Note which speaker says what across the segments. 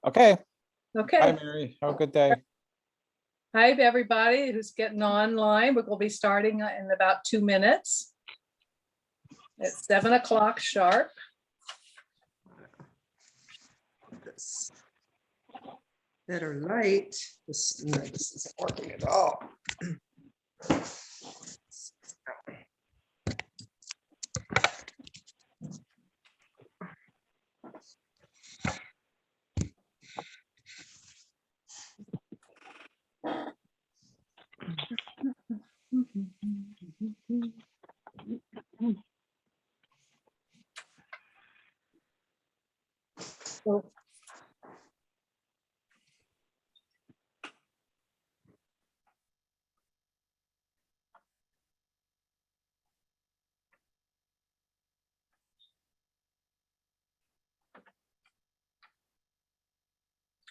Speaker 1: Okay. Hi,
Speaker 2: Okay.
Speaker 1: Mary. Have a good day.
Speaker 2: Hi, everybody who's getting online. We're going to be starting in about 2 minutes. It's 7 o'clock sharp.
Speaker 3: This better light. This isn't working at all.
Speaker 2: So,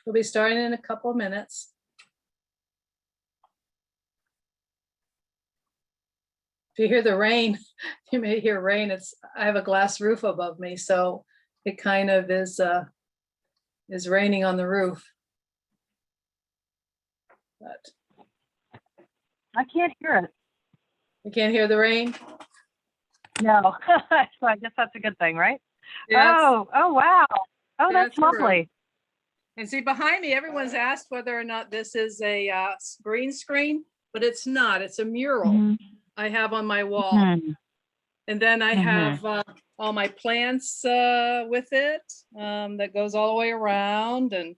Speaker 2: we'll be starting in a couple of minutes. If you hear the rain, you may hear rain. I have a glass roof above me, so it kind of is raining on the roof. But
Speaker 4: I can't hear it.
Speaker 2: you can't hear the rain?
Speaker 4: No. So I guess that's a good thing, right?
Speaker 2: Yeah,
Speaker 4: Oh wow. Oh, that's
Speaker 2: that's true.
Speaker 4: lovely.
Speaker 2: and see behind me, everyone's asked whether or not this is a green screen, but it's not. It's a mural
Speaker 4: Mhm.
Speaker 2: I have on my wall.
Speaker 4: Mhm.
Speaker 2: And then I
Speaker 4: Mhm.
Speaker 2: have all my plants with it that goes all the way around and,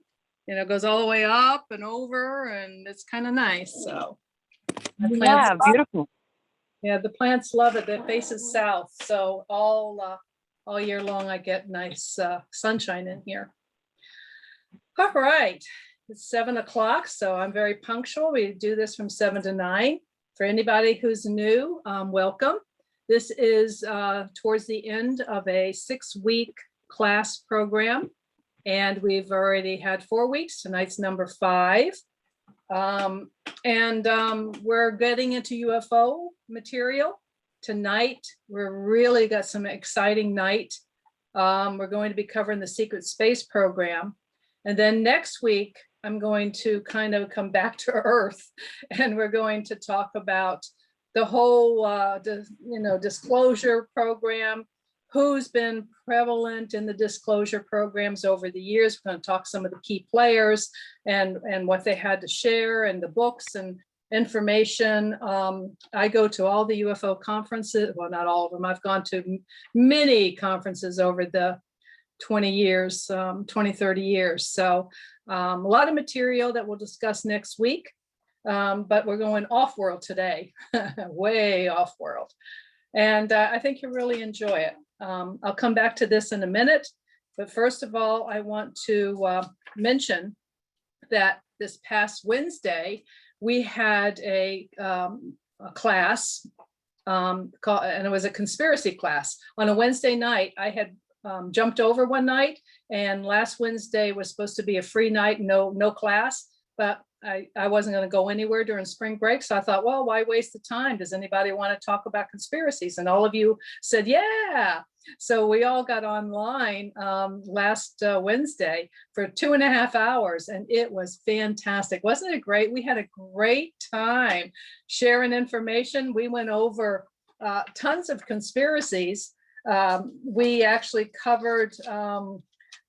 Speaker 2: goes all the way up and over, and it's kind of nice. So my plants,
Speaker 4: Yeah, beautiful.
Speaker 2: yeah, the plants love it. It faces south. So all year long, I get nice sunshine in here. All right, it's 7 o'clock, so I'm very punctual. We do this from 7 to 9. For anybody who's new, welcome. This is towards the end of a 6-week class program, and we've already had 4 weeks. Tonight's number 5. We're getting into UFO material. Tonight, we're really got some exciting night. We're going to be covering the secret space program. And then next week, I'm going to kind of come back to Earth, and we're going to talk about the whole, disclosure program, who's been prevalent in the disclosure programs over the years. We're going to talk some of the key players and what they had to share, and the books and information. I go to all the UFO conferences. Well, not all of them. I've gone to many conferences over the 20 years, 20, 30 years. So a lot of material that we'll discuss next week. But we're going off-world today, way off-world. And I think you'll really enjoy it. I'll come back to this in a minute. But first of all, I want to mention that this past Wednesday, we had a class and it was a conspiracy class. On a Wednesday night, I had jumped over one night, and last Wednesday was supposed to be a free night, no class, but I wasn't going to go anywhere during spring break. So I thought, well, why waste the time? Does anybody want to talk about conspiracies? And all of you said, yeah. So we all got online last Wednesday for 2.5 hours, and it was fantastic. Wasn't it great? We had a great time sharing information. We went over tons of conspiracies. We actually covered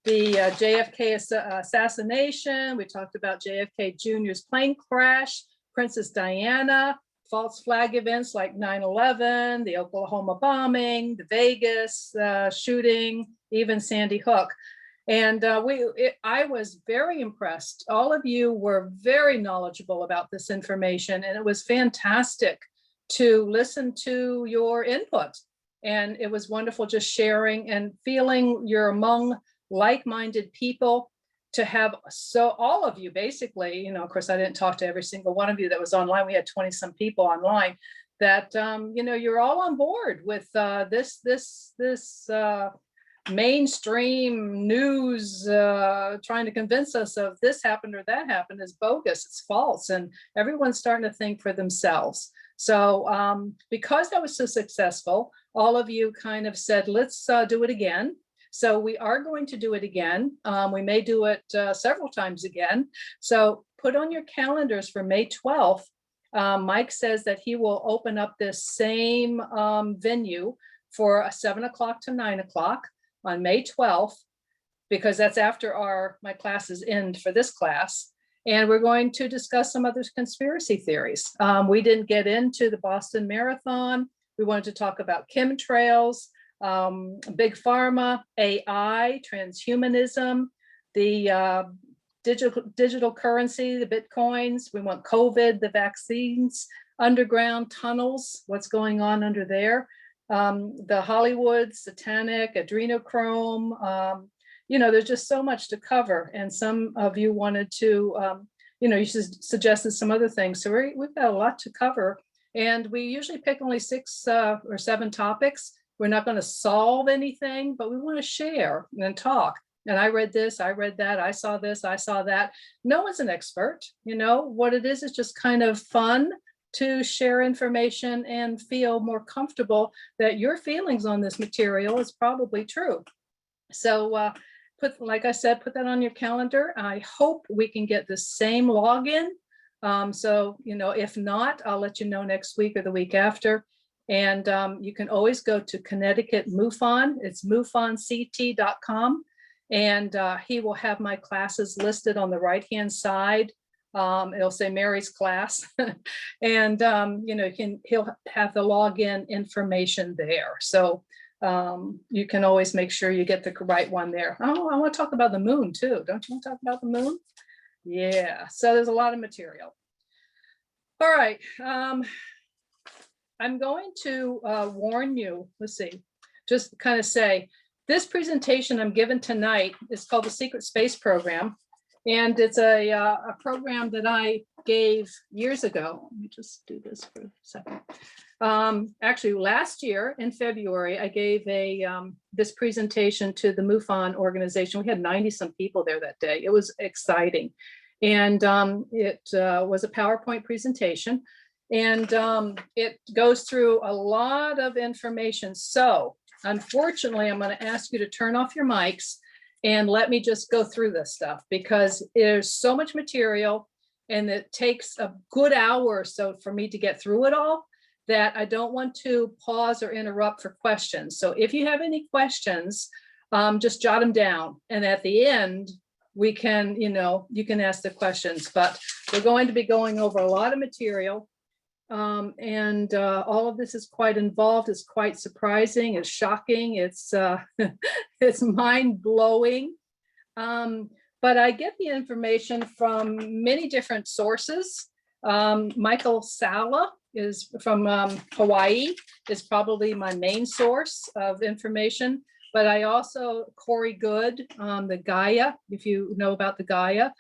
Speaker 2: the JFK assassination. We talked about JFK Jr.'s plane crash, Princess Diana, false flag events like 9/11, the Oklahoma bombing, the Vegas shooting, even Sandy Hook. And I was very impressed. All of you were very knowledgeable about this information, and it was fantastic to listen to your input. And it was wonderful just sharing and feeling you're among like-minded people, to have all of you basically, of course, I didn't talk to every single one of you that was online. We had 20 some people online that, you're all on board with this mainstream news trying to convince us of this happened or that happened is bogus, it's false, and everyone's starting to think for themselves. So because that was so successful, all of you kind of said, let's do it again. So we are going to do it again. We may do it several times again. So put on your calendars for May 12th. Mike says that he will open up this same venue for 7 o'clock to 9 o'clock on May 12th, because that's after my classes end for this class. And we're going to discuss some other conspiracy theories. We didn't get into the Boston Marathon. We wanted to talk about chemtrails, big pharma, AI, transhumanism, the digital currency, the bitcoins. We want COVID, the vaccines, underground tunnels, what's going on under there, the Hollywood, satanic, adrenochrome. There's just so much to cover. And some of you wanted to, you suggested some other things. So we've got a lot to cover. And we usually pick only 6 or 7 topics. We're not going to solve anything, but we want to share and talk. And I read this, I read that, I saw this, I saw that. No one's an expert. What it is just kind of fun to share information and feel more comfortable that your feelings on this material is probably true. So like I said, put that on your calendar. I hope we can get the same login. So, if not, I'll let you know next week or the week after. And you can always go to Connecticut MUFON. It's MUFONCT.com. And he will have my classes listed on the right-hand side. It'll say Mary's class. And, he'll have the login information there. So you can always make sure you get the right one there. Oh, I want to talk about the moon too. Don't you want to talk about the moon? Yeah, so there's a lot of material. All right, I'm going to warn you, let's see, just kind of say, this presentation I'm giving tonight is called the Secret Space Program. And it's a program that I gave years ago. Let me just do this for a second. Actually, last year in February, I gave this presentation to the MUFON organization. We had 90-some people there that day. It was exciting. And it was a PowerPoint presentation. And it goes through a lot of information. So unfortunately, I'm going to ask you to turn off your mics and let me just go through this stuff, because there's so much material and it takes a good hour or so for me to get through it all, that I don't want to pause or interrupt for questions. So if you have any questions, just jot them down. And at the end, we can, you can ask the questions, but we're going to be going over a lot of material. And all of this is quite involved. It's quite surprising. It's shocking. It's it's mind-blowing. But I get the information from many different sources. Michael Sala is from Hawaii, is probably my main source of information. But I also, Corey Good, the Gaia, if you know about the Gaia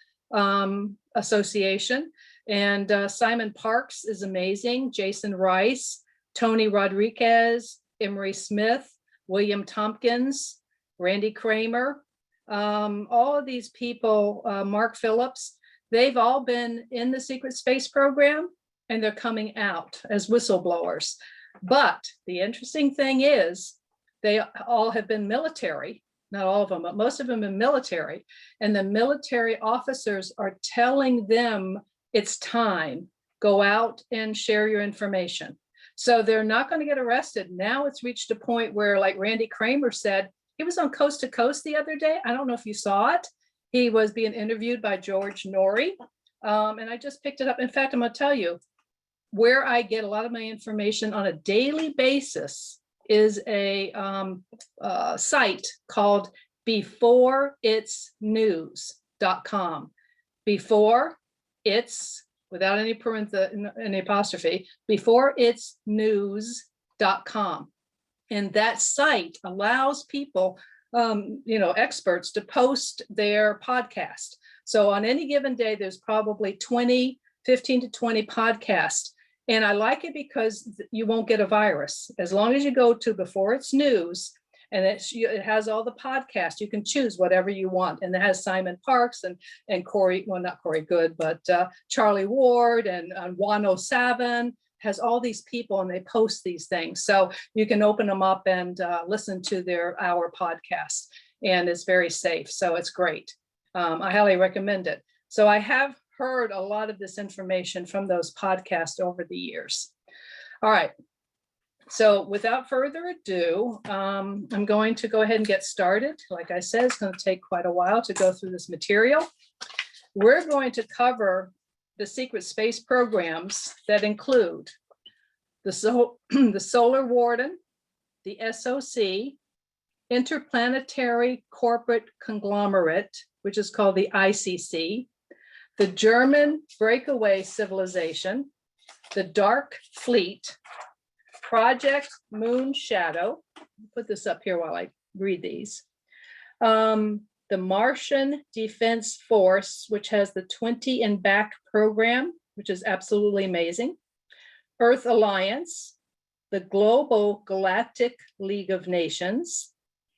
Speaker 2: Association. And Simon Parks is amazing. Jason Rice, Tony Rodriguez, Emery Smith, William Tompkins, Randy Kramer, all of these people, Mark Phillips, they've all been in the secret space program and they're coming out as whistleblowers. But the interesting thing is they all have been military, not all of them, but most of them in military. And the military officers are telling them, it's time, go out and share your information. So they're not going to get arrested. Now it's reached a point where, like Randy Kramer said, he was on Coast to Coast the other day. I don't know if you saw it. He was being interviewed by George Norrie. And I just picked it up. In fact, I'm going to tell you where I get a lot of my information on a daily basis is a site called beforeitsnews.com. Before it's, without any any apostrophe, beforeitsnews.com. And that site allows people, experts to post their podcast. So on any given day, there's probably 15 to 20 podcasts. And I like it because you won't get a virus. As long as you go to Before It's News, and it has all the podcasts, you can choose whatever you want. And it has Simon Parks and Corey, well, not Corey Good, but Charlie Ward and Wano Savin, has all these people and they post these things. So you can open them up and listen to our podcasts. and it's very safe. So it's great. I highly recommend it. So I have heard a lot of this information from those podcasts over the years. All right. So without further ado, I'm going to go ahead and get started. Like I said, it's going to take quite a while to go through this material. We're going to cover the secret space programs that include the Solar Warden, the SOC, Interplanetary Corporate Conglomerate, which is called the ICC, the German Breakaway Civilization, the Dark Fleet, Project Moon Shadow. Put this up here while I read these. The Martian Defense Force, which has the 20 and back program, which is absolutely amazing. Earth Alliance, the Global Galactic League of Nations,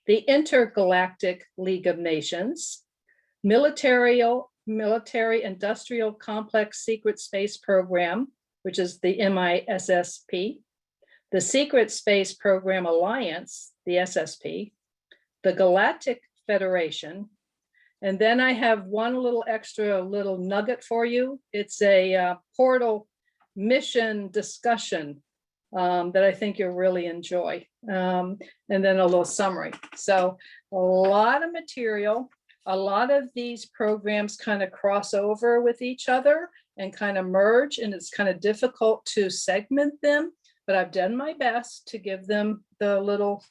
Speaker 2: the Intergalactic League of Nations, Military Industrial Complex Secret Space Program, which is the MISSP, the Secret Space Program Alliance, the SSP, the Galactic Federation, and then I have one little extra little nugget for you. It's a portal mission discussion that I think you'll really enjoy, and then a little summary. So a lot of material. A lot of these programs kind of cross over with each other and kind of merge, and it's kind of difficult to segment them, but I've done my best to give them the little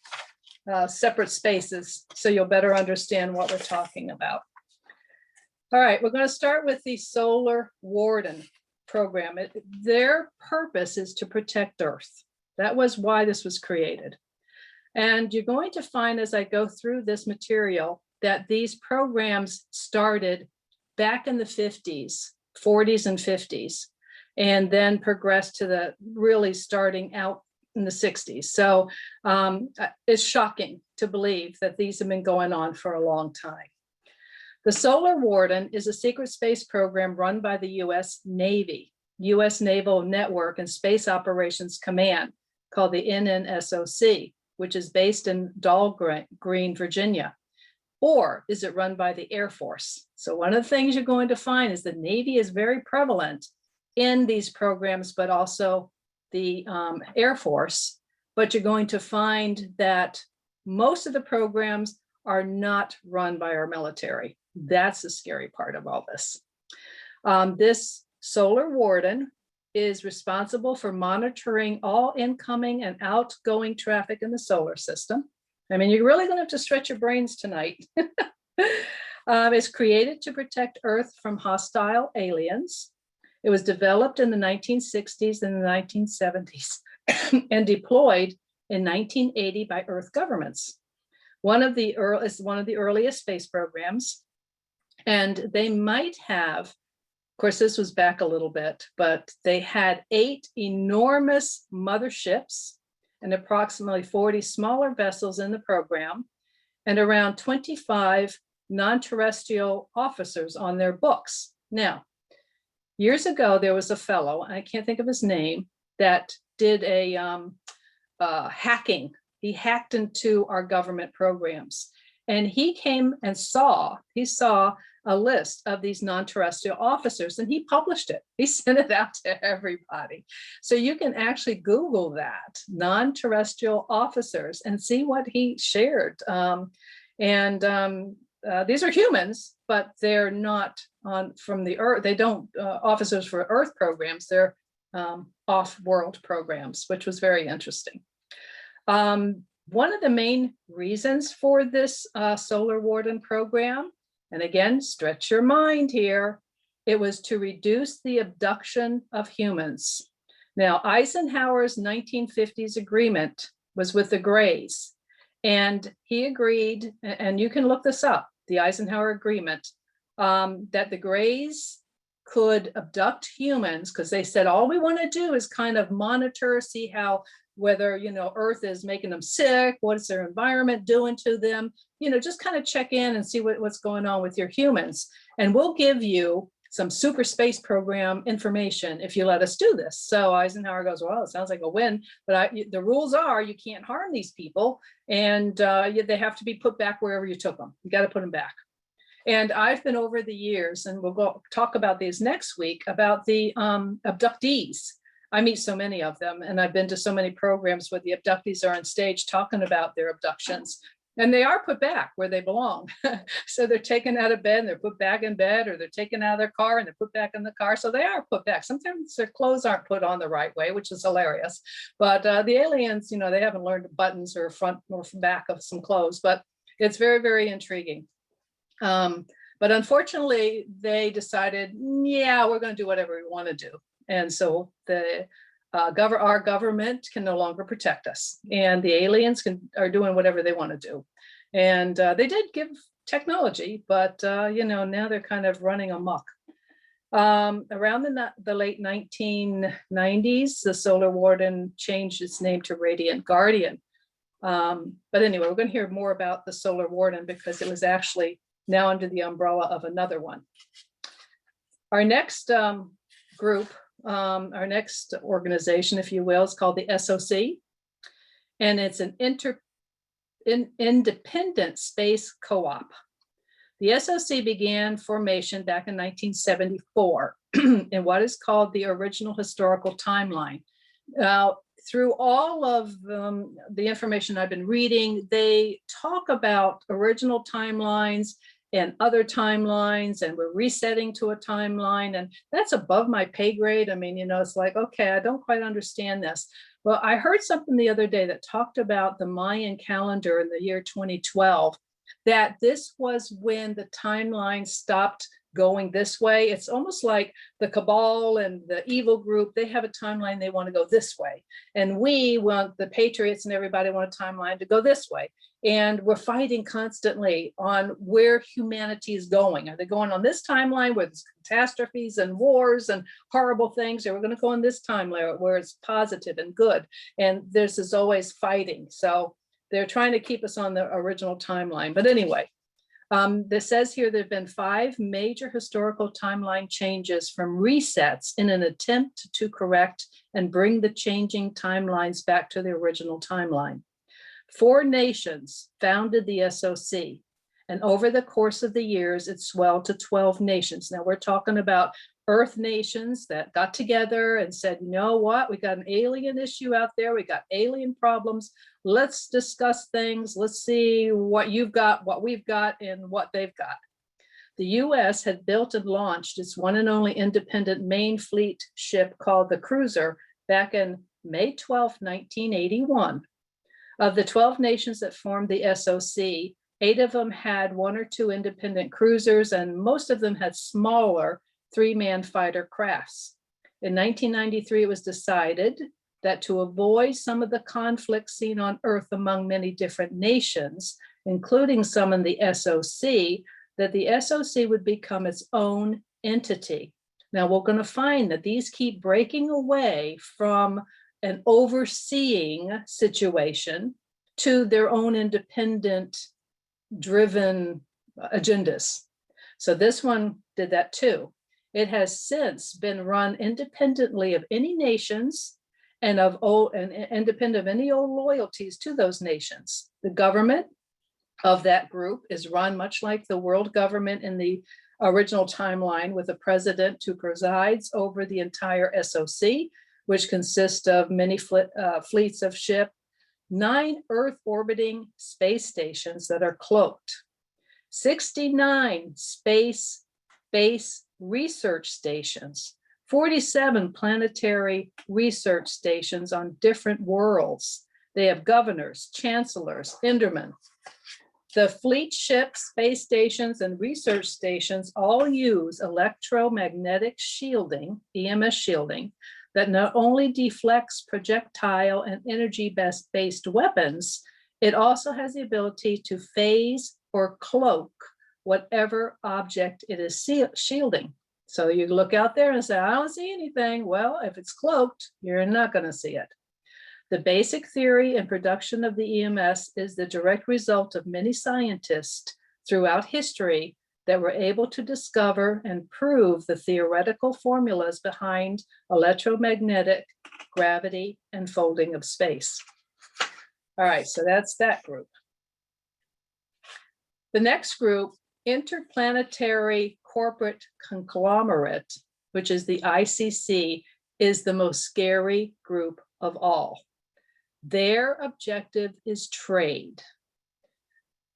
Speaker 2: separate spaces so you'll better understand what we're talking about. All right, we're going to start with the Solar Warden program. Their purpose is to protect Earth. That was why this was created. And you're going to find as I go through this material that these programs started back in the 40s and 50s, and then progressed to the really starting out in the 60s. So it's shocking to believe that these have been going on for a long time. The Solar Warden is a secret space program run by the US Navy, US Naval Network and Space Operations Command, called the NNSOC, which is based in Dahlgreen, Virginia. Or is it run by the Air Force? So one of the things you're going to find is the Navy is very prevalent in these programs, but also the Air Force. But you're going to find that most of the programs are not run by our military. That's the scary part of all this. This Solar Warden is responsible for monitoring all incoming and outgoing traffic in the solar system. I mean, you're really going to have to stretch your brains tonight. It's created to protect Earth from hostile aliens. It was developed in the 1960s and the 1970s and deployed in 1980 by Earth governments. One of the earliest space programs, and they might have, of course, this was back a little bit, but they had 8 enormous motherships and approximately 40 smaller vessels in the program, and around 25 non-terrestrial officers on their books. Now, years ago, there was a fellow, I can't think of his name, that did a hacking. He hacked into our government programs, and he came and saw a list of these non-terrestrial officers, and he published it. He sent it out to everybody. So you can actually Google that, non-terrestrial officers, and see what he shared. These are humans, but they're not from the Earth. They don't officers for Earth programs. They're off-world programs, which was very interesting. One of the main reasons for this Solar Warden program, and again, stretch your mind here, it was to reduce the abduction of humans. Now, Eisenhower's 1950s agreement was with the Greys, and he agreed, and you can look this up, the Eisenhower agreement, that the Greys could abduct humans, because they said, all we want to do is kind of monitor, see how, whether, Earth is making them sick, what's their environment doing to them, just kind of check in and see what's going on with your humans. And we'll give you some super space program information if you let us do this. So Eisenhower goes, well, it sounds like a win, but the rules are you can't harm these people, and they have to be put back wherever you took them. You got to put them back. And I've been over the years, and we'll talk about these next week, about the abductees. I meet so many of them, and I've been to so many programs where the abductees are on stage talking about their abductions, and they are put back where they belong. So they're taken out of bed and they're put back in bed, or they're taken out of their car and they're put back in the car. So they are put back. Sometimes their clothes aren't put on the right way, which is hilarious. But the aliens, you know, they haven't learned buttons or front or back of some clothes, but it's very, very intriguing. But unfortunately, they decided, yeah, we're going to do whatever we want to do. And so our government can no longer protect us, and the aliens are doing whatever they want to do. And they did give technology, but you know, now they're kind of running amok. Around the late 1990s, the Solar Warden changed its name to Radiant Guardian. But anyway, we're going to hear more about the Solar Warden because it was actually now under the umbrella of another one. Our next group, our next organization, if you will, is called the SOC, and it's an independent space co-op. The SOC began formation back in 1974 in what is called the original historical timeline. Through all of the information I've been reading, they talk about original timelines and other timelines, and we're resetting to a timeline, and that's above my pay grade. I mean, you know, it's like, okay, I don't quite understand this. Well, I heard something the other day that talked about the Mayan calendar in the year 2012, that this was when the timeline stopped going this way. It's almost like the cabal and the evil group, they have a timeline, they want to go this way. And we want, the patriots and everybody want a timeline to go this way. And we're fighting constantly on where humanity is going. Are they going on this timeline where there's catastrophes and wars and horrible things? Or we're going to go on this timeline where it's positive and good? And this is always fighting. So they're trying to keep us on the original timeline. But anyway, this says here there have been 5 major historical timeline changes from resets in an attempt to correct and bring the changing timelines back to the original timeline. 4 nations founded the SOC, and over the course of the years, it swelled to 12 nations. Now we're talking about Earth nations that got together and said, you know what, we got an alien issue out there, we got alien problems, let's discuss things, let's see what you've got, what we've got, and what they've got. The US had built and launched its one and only independent main fleet ship called the Cruiser back in May 12, 1981. Of the 12 nations that formed the SOC, 8 of them had 1 or 2 independent cruisers, and most of them had smaller 3-man fighter crafts. In 1993, it was decided that to avoid some of the conflicts seen on Earth among many different nations, including some in the SOC, that the SOC would become its own entity. Now, we're going to find that these keep breaking away from an overseeing situation to their own independent driven agendas. So this one did that too. It has since been run independently of any nations and independent of any old loyalties to those nations. The government of that group is run much like the world government in the original timeline, with a president who presides over the entire SOC, which consists of many fleets of ship, 9 Earth orbiting space stations that are cloaked, 69 space research stations, 47 planetary research stations on different worlds. They have governors, chancellors, endermen. The fleet ships, space stations, and research stations all use electromagnetic shielding, EMS shielding, that not only deflects projectile and energy-based weapons, it also has the ability to phase or cloak whatever object it is shielding. So you look out there and say, I don't see anything. Well, if it's cloaked, you're not going to see it. The basic theory and production of the EMS is the direct result of many scientists throughout history that were able to discover and prove the theoretical formulas behind electromagnetic, gravity, and folding of space. All right, so that's that group. The next group, Interplanetary Corporate Conglomerate, which is the ICC, is the most scary group of all. Their objective is trade.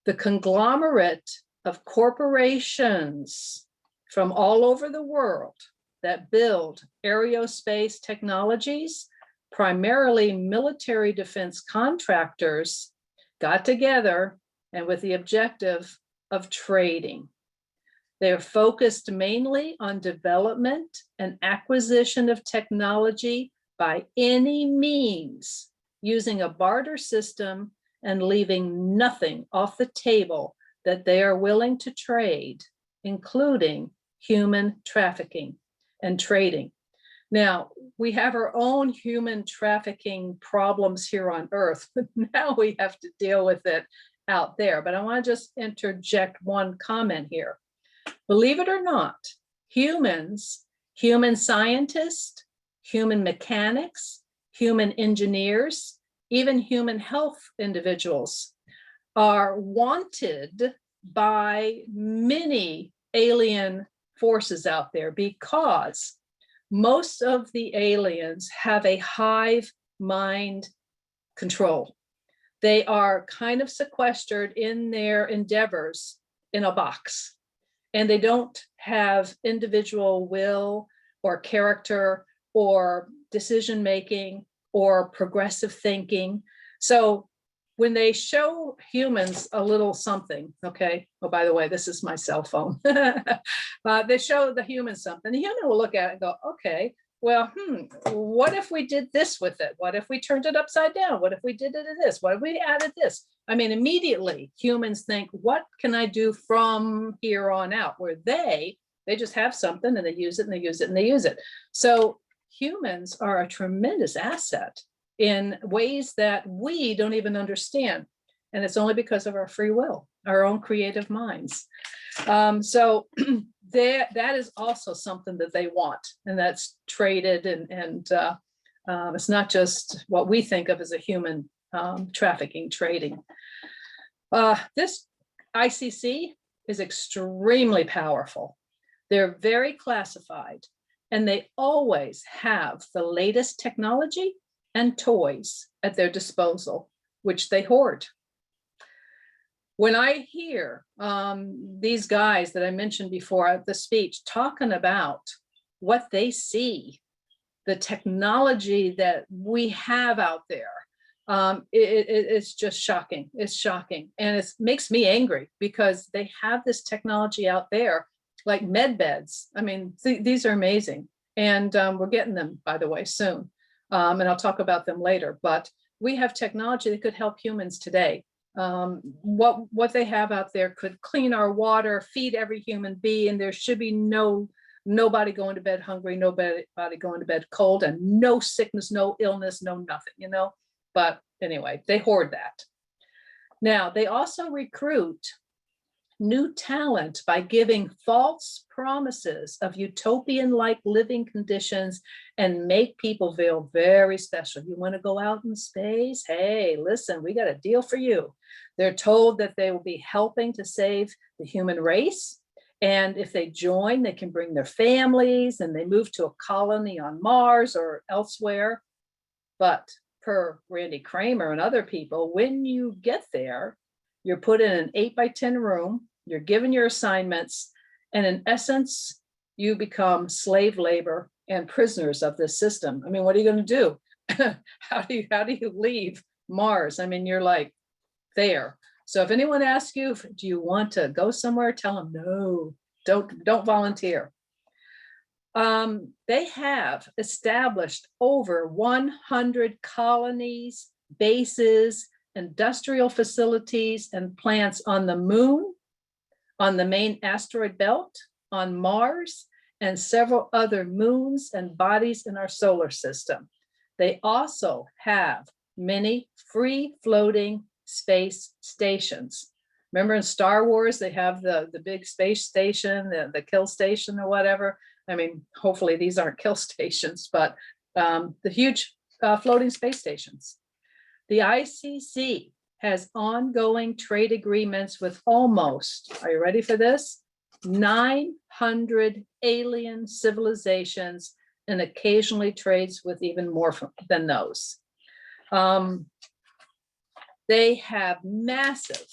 Speaker 2: The conglomerate of corporations from all over the world that build aerospace technologies, primarily military defense contractors, got together and with the objective of trading. They are focused mainly on development and acquisition of technology by any means, using a barter system and leaving nothing off the table that they are willing to trade, including human trafficking and trading. Now, we have our own human trafficking problems here on Earth, but now we have to deal with it out there. But I want to just interject one comment here. Believe it or not, humans, human scientists, human mechanics, human engineers, even human health individuals are wanted by many alien forces out there because most of the aliens have a hive mind control. They are kind of sequestered in their endeavors in a box, and they don't have individual will or character or decision-making or progressive thinking. So when they show humans a little something, okay, oh, by the way, this is my cell phone. They show the human something, the human will look at it and go, okay, well, what if we did this with it? What if we turned it upside down? What if we did it this? What if we added this? I mean, immediately humans think, what can I do from here on out? Where they just have something and they use it and they use it and they use it. So humans are a tremendous asset in ways that we don't even understand. And it's only because of our free will, our own creative minds. So that is also something that they want, and that's traded, and it's not just what we think of as a human trafficking, trading. This ICC is extremely powerful. They're very classified, and they always have the latest technology and toys at their disposal, which they hoard. When I hear these guys that I mentioned before at the speech talking about what they see, the technology that we have out there, it's just shocking. It's shocking. And it makes me angry because they have this technology out there, like med beds. I mean, these are amazing. And we're getting them, by the way, soon. And I'll talk about them later. But we have technology that could help humans today. What they have out there could clean our water, feed every human being. There should be nobody going to bed hungry, nobody going to bed cold, and no sickness, no illness, no nothing, you know. But anyway, they hoard that. Now, they also recruit new talent by giving false promises of utopian-like living conditions and make people feel very special. You want to go out in space? Hey, listen, we got a deal for you. They're told that they will be helping to save the human race. And if they join, they can bring their families and they move to a colony on Mars or elsewhere. But per Randy Kramer and other people, when you get there, you're put in an 8x10 room, you're given your assignments, and in essence, you become slave labor and prisoners of this system. I mean, what are you going to do? How do you leave Mars? I mean, you're like there. So if anyone asks you, do you want to go somewhere? Tell them, no, don't volunteer. They have established over 100 colonies, bases, industrial facilities, and plants on the moon, on the main asteroid belt, on Mars, and several other moons and bodies in our solar system. They also have many free-floating space stations. Remember in Star Wars, they have the big space station, the kill station or whatever. I mean, hopefully these aren't kill stations, but the huge floating space stations. The ICC has ongoing trade agreements with almost, are you ready for this? 900 alien civilizations, and occasionally trades with even more than those. They have massive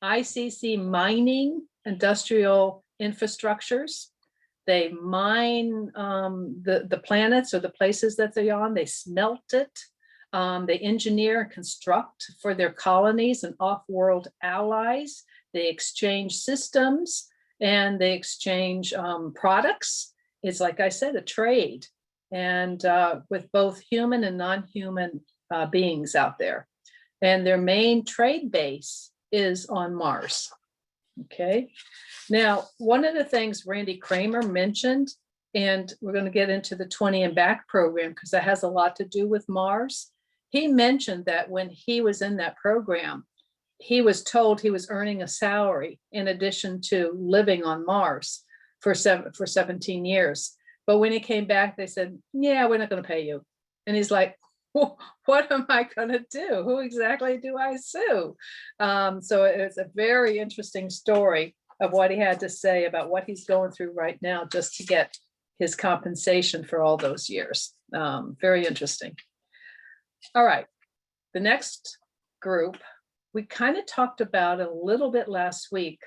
Speaker 2: ICC mining industrial infrastructures. They mine the planets or the places that they're on. They smelt it. They engineer and construct for their colonies and off-world allies. They exchange systems and they exchange products. It's like I said, a trade, and with both human and non-human beings out there. And their main trade base is on Mars. Okay. Now, one of the things Randy Kramer mentioned, and we're going to get into the 20 and back program because that has a lot to do with Mars. He mentioned that when he was in that program, he was told he was earning a salary in addition to living on Mars for 17 years. But when he came back, they said, yeah, we're not going to pay you. And he's like, well, what am I going to do? Who exactly do I sue? So it's a very interesting story of what he had to say about what he's going through right now just to get his compensation for all those years. Very interesting. All right, the next group, we kind of talked about a little bit last week,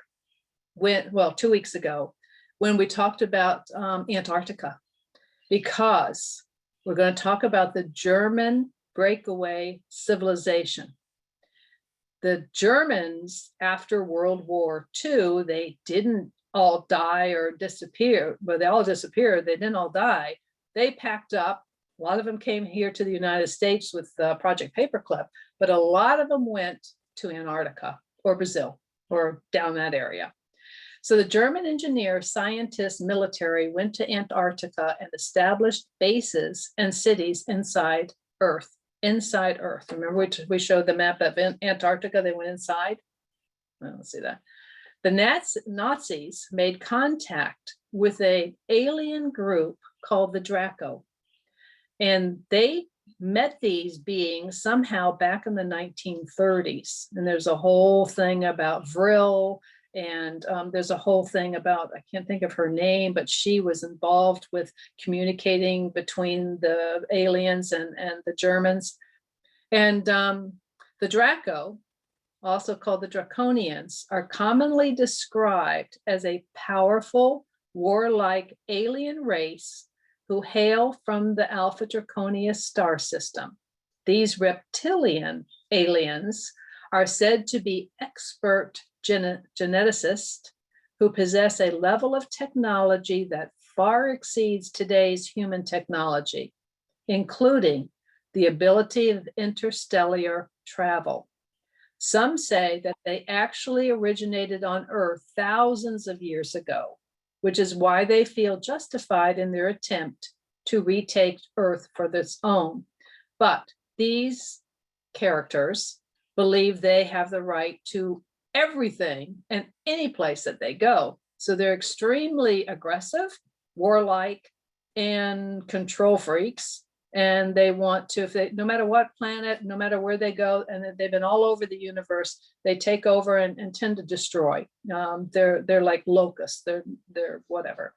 Speaker 2: well, 2 weeks ago, when we talked about Antarctica, because we're going to talk about the German breakaway civilization. The Germans, after World War II, they didn't all die or disappear, but they all disappeared. They didn't all die. They packed up. A lot of them came here to the United States with Project Paperclip, but a lot of them went to Antarctica or Brazil or down that area. So the German engineers, scientists, military went to Antarctica and established bases and cities inside Earth. Remember we showed the map of Antarctica, they went inside? Well, let's see that. The Nazis made contact with an alien group called the Draco. And they met these beings somehow back in the 1930s. And there's a whole thing about Vril, and there's a whole thing about, I can't think of her name, but she was involved with communicating between the aliens and the Germans. And the Draco, also called the Draconians, are commonly described as a powerful, warlike alien race who hail from the Alpha Draconis star system. These reptilian aliens are said to be expert geneticists who possess a level of technology that far exceeds today's human technology, including the ability of interstellar travel. Some say that they actually originated on Earth thousands of years ago, which is why they feel justified in their attempt to retake Earth for its own. But these characters believe they have the right to everything and any place that they go. So they're extremely aggressive, warlike, and control freaks. And they want to, if they, no matter what planet, no matter where they go, and they've been all over the universe, they take over and tend to destroy. They're like locusts, they're whatever.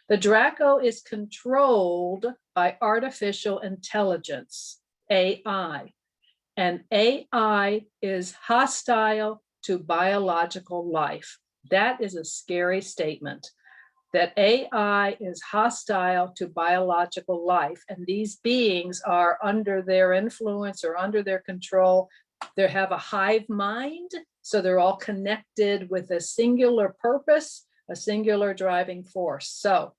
Speaker 2: The Draco is controlled by artificial intelligence, AI. And AI is hostile to biological life. That is a scary statement, that AI is hostile to biological life. And these beings are under their influence or under their control. They have a hive mind, so they're all connected with a singular purpose, a singular driving force. So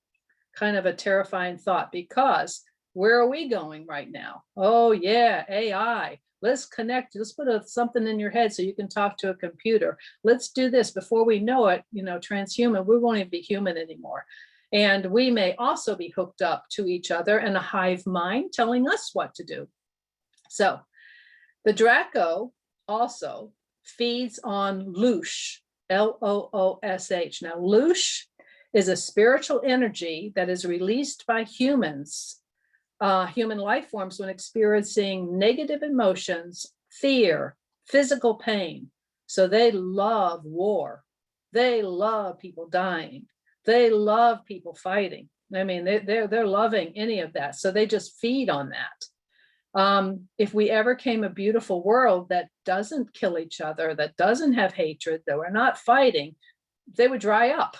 Speaker 2: kind of a terrifying thought, because where are we going right now? Oh yeah, AI. Let's connect, let's put something in your head so you can talk to a computer. Let's do this. Before we know it, transhuman, we won't even be human anymore. And we may also be hooked up to each other and a hive mind telling us what to do. So the Draco also feeds on loosh. Loosh. Now, loosh is a spiritual energy that is released by humans, human life forms, when experiencing negative emotions, fear, physical pain. So they love war. They love people dying. They love people fighting. I mean, they're loving any of that. So they just feed on that. If we ever came a beautiful world that doesn't kill each other, that doesn't have hatred, that we're not fighting, they would dry up.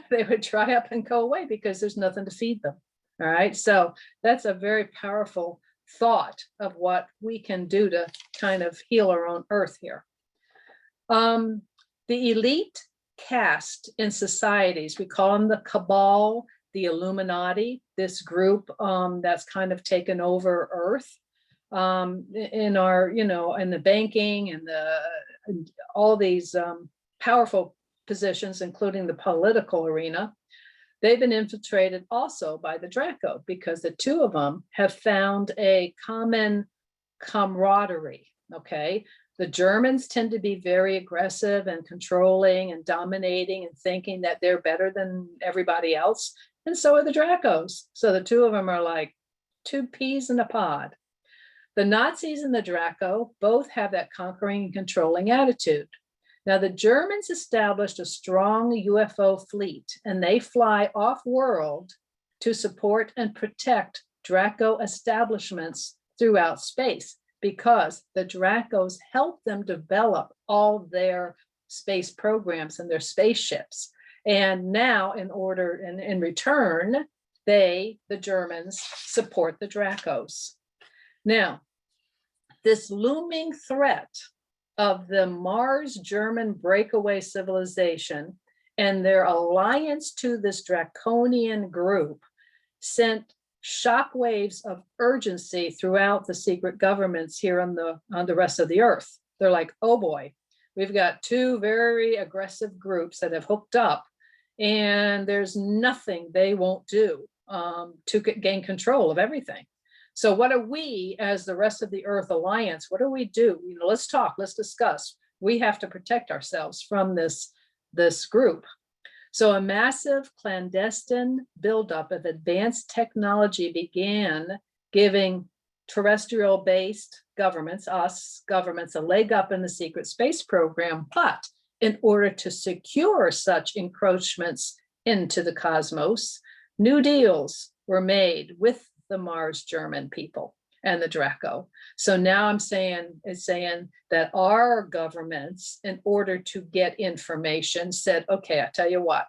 Speaker 2: They would dry up and go away because there's nothing to feed them. All right. So that's a very powerful thought of what we can do to kind of heal our own earth here. The elite caste in societies, we call them the cabal, the Illuminati, this group that's kind of taken over Earth in our, in the banking and all these powerful positions, including the political arena. They've been infiltrated also by the Draco because the two of them have found a common camaraderie. Okay. The Germans tend to be very aggressive and controlling and dominating and thinking that they're better than everybody else. And so are the Dracos. So the two of them are like two peas in a pod. The Nazis and the Draco both have that conquering and controlling attitude. Now, the Germans established a strong UFO fleet, and they fly off-world to support and protect Draco establishments throughout space, because the Dracos help them develop all their space programs and their spaceships. And now, in return, the Germans, support the Dracos. Now, this looming threat of the Mars German breakaway civilization and their alliance to this draconian group sent shockwaves of urgency throughout the secret governments here on the rest of the earth. They're like, oh boy, we've got two very aggressive groups that have hooked up, and there's nothing they won't do to gain control of everything. So what are we, as the rest of the Earth Alliance, what do we do? Let's talk, let's discuss. We have to protect ourselves from this group. So a massive clandestine buildup of advanced technology began giving terrestrial-based governments, us governments, a leg up in the secret space program. But in order to secure such encroachments into the cosmos, new deals were made with the Mars German people and the Draco. So now it's saying that our governments, in order to get information, said, okay, I tell you what,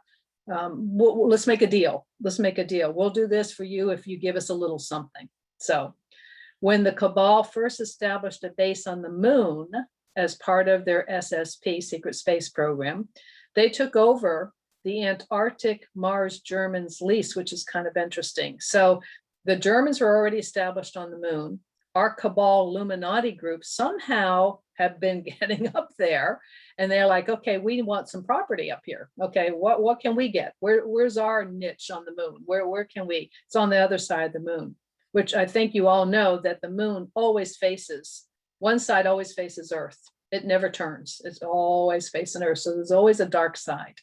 Speaker 2: let's make a deal. Let's make a deal. We'll do this for you if you give us a little something. So when the Cabal first established a base on the moon as part of their SSP, Secret Space Program, they took over the Antarctic Mars Germans lease, which is kind of interesting. So the Germans were already established on the moon. Our Cabal Illuminati group somehow have been getting up there, and they're like, okay, we want some property up here. Okay, what can we get? Where's our niche on the moon? Where can we? It's on the other side of the moon, which I think you all know that the moon always faces, one side always faces Earth. It never turns. It's always facing Earth. So there's always a dark side.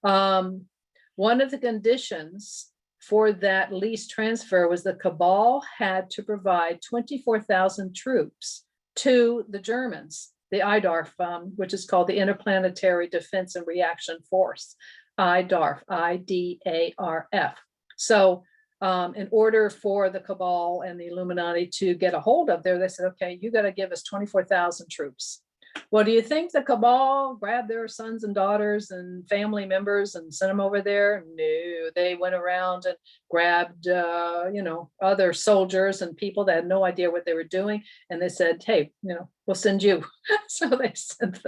Speaker 2: One of the conditions for that lease transfer was the Cabal had to provide 24,000 troops to the Germans, the IDARF, which is called the Interplanetary Defense and Reaction Force, IDARF, I-D-A-R-F. So in order for the Cabal and the Illuminati to get a hold of there, they said, okay, you got to give us 24,000 troops. Well, do you think the Cabal grabbed their sons and daughters and family members and sent them over there? No, they went around and grabbed, other soldiers and people that had no idea what they were doing. And they said, hey, we'll send you. So they sent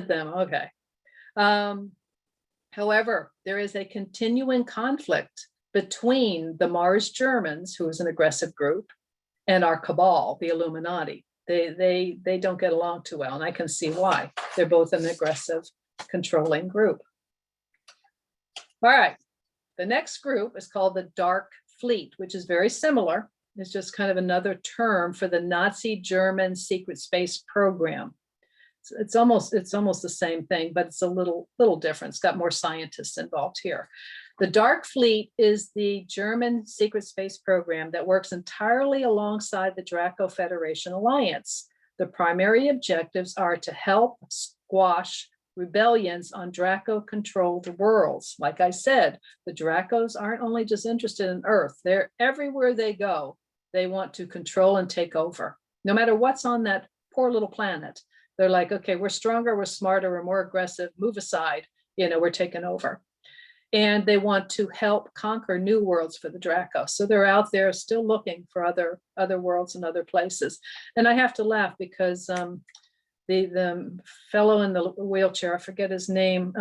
Speaker 2: them. Okay. However, there is a continuing conflict between the Mars Germans, who is an aggressive group, and our Cabal, the Illuminati. They don't get along too well, and I can see why. They're both an aggressive, controlling group. All right, the next group is called the Dark Fleet, which is very similar. It's just kind of another term for the Nazi German secret space program. it's almost the same thing, but it's a little different. It's got more scientists involved here. The Dark Fleet is the German secret space program that works entirely alongside the Draco Federation Alliance. The primary objectives are to help squash rebellions on Draco-controlled worlds. Like I said, the Dracos aren't only just interested in Earth. They're everywhere they go. They want to control and take over. No matter what's on that poor little planet, they're like, okay, we're stronger, we're smarter, we're more aggressive, move aside, we're taking over. And they want to help conquer new worlds for the Draco. So they're out there still looking for other worlds and other places. And I have to laugh because the fellow in the wheelchair, I forget his name,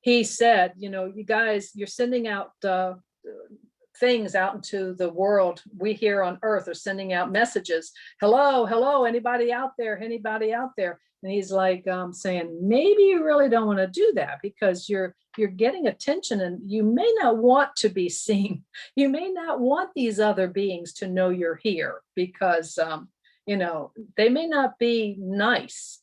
Speaker 2: he said, you guys, you're sending out things out into the world. We here on Earth are sending out messages. Hello, anybody out there? Anybody out there? And he's like saying, maybe you really don't want to do that because you're getting attention and you may not want to be seen. You may not want these other beings to know you're here because, they may not be nice.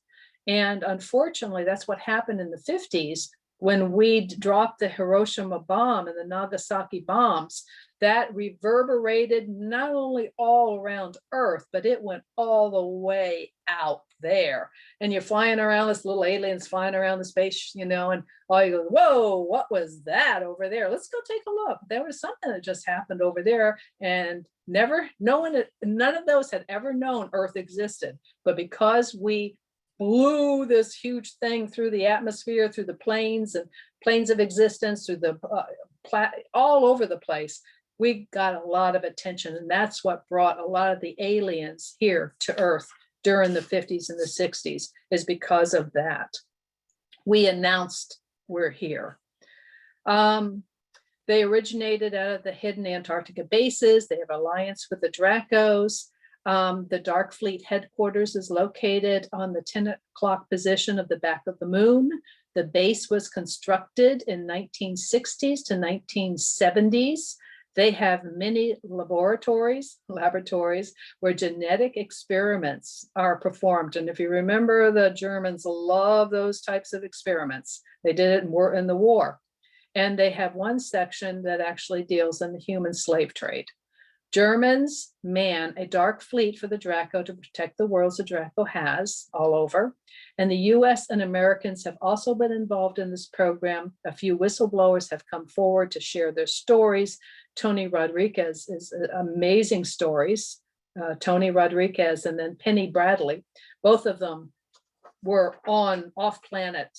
Speaker 2: And unfortunately, that's what happened in the 50s when we dropped the Hiroshima bomb and the Nagasaki bombs. That reverberated not only all around Earth, but it went all the way out there. And you're flying around, this little aliens flying around the space, and all you go, whoa, what was that over there? Let's go take a look. There was something that just happened over there, and none of those had ever known Earth existed. But because we blew this huge thing through the atmosphere, through the planes and planes of existence, through the all over the place, we got a lot of attention. And that's what brought a lot of the aliens here to Earth during the 50s and the 60s, is because of that. We announced we're here. They originated out of the hidden Antarctica bases. They have alliance with the Dracos. The Dark Fleet headquarters is located on the 10 o'clock position of the back of the moon. The base was constructed in 1960s to 1970s. They have many laboratories where genetic experiments are performed. And if you remember, the Germans love those types of experiments. They did it in the war. And they have one section that actually deals in the human slave trade. Germans man a dark fleet for the Draco to protect the worlds the Draco has all over. And the US and Americans have also been involved in this program. A few whistleblowers have come forward to share their stories. Tony Rodriguez is amazing stories. Tony Rodriguez and then Penny Bradley, both of them were off planet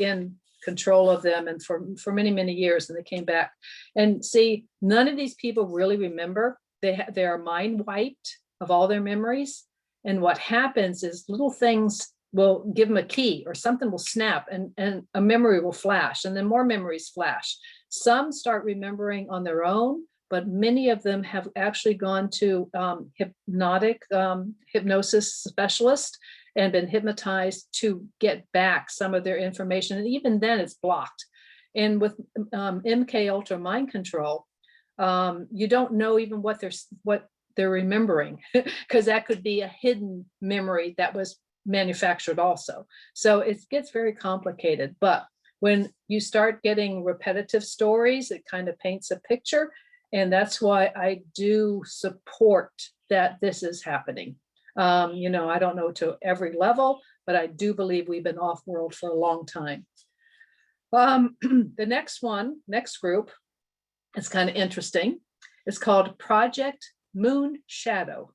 Speaker 2: in control of them and for many, many years, and they came back. And see, none of these people really remember. They are mind wiped of all their memories. And what happens is little things will give them a key or something will snap and a memory will flash, and then more memories flash. Some start remembering on their own, but many of them have actually gone to hypnosis specialist and been hypnotized to get back some of their information. And even then it's blocked. And with MK Ultra mind control, you don't know even what they're remembering, because that could be a hidden memory that was manufactured also. So it gets very complicated. But when you start getting repetitive stories, it kind of paints a picture. And that's why I do support that this is happening. I don't know to every level, but I do believe we've been off world for a long time. The next group is kind of interesting. It's called Project Moon Shadow.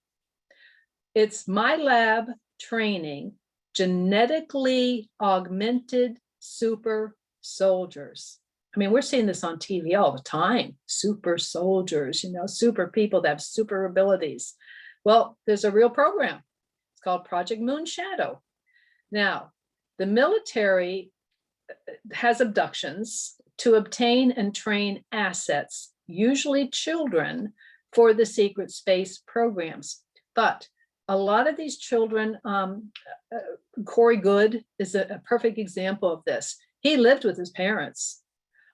Speaker 2: It's my lab training genetically augmented super soldiers. I mean, we're seeing this on TV all the time. Super soldiers, super people that have super abilities. Well, there's a real program. It's called Project Moon Shadow. Now, the military has abductions to obtain and train assets, usually children, for the secret space programs. But a lot of these children, Corey Good is a perfect example of this. He lived with his parents,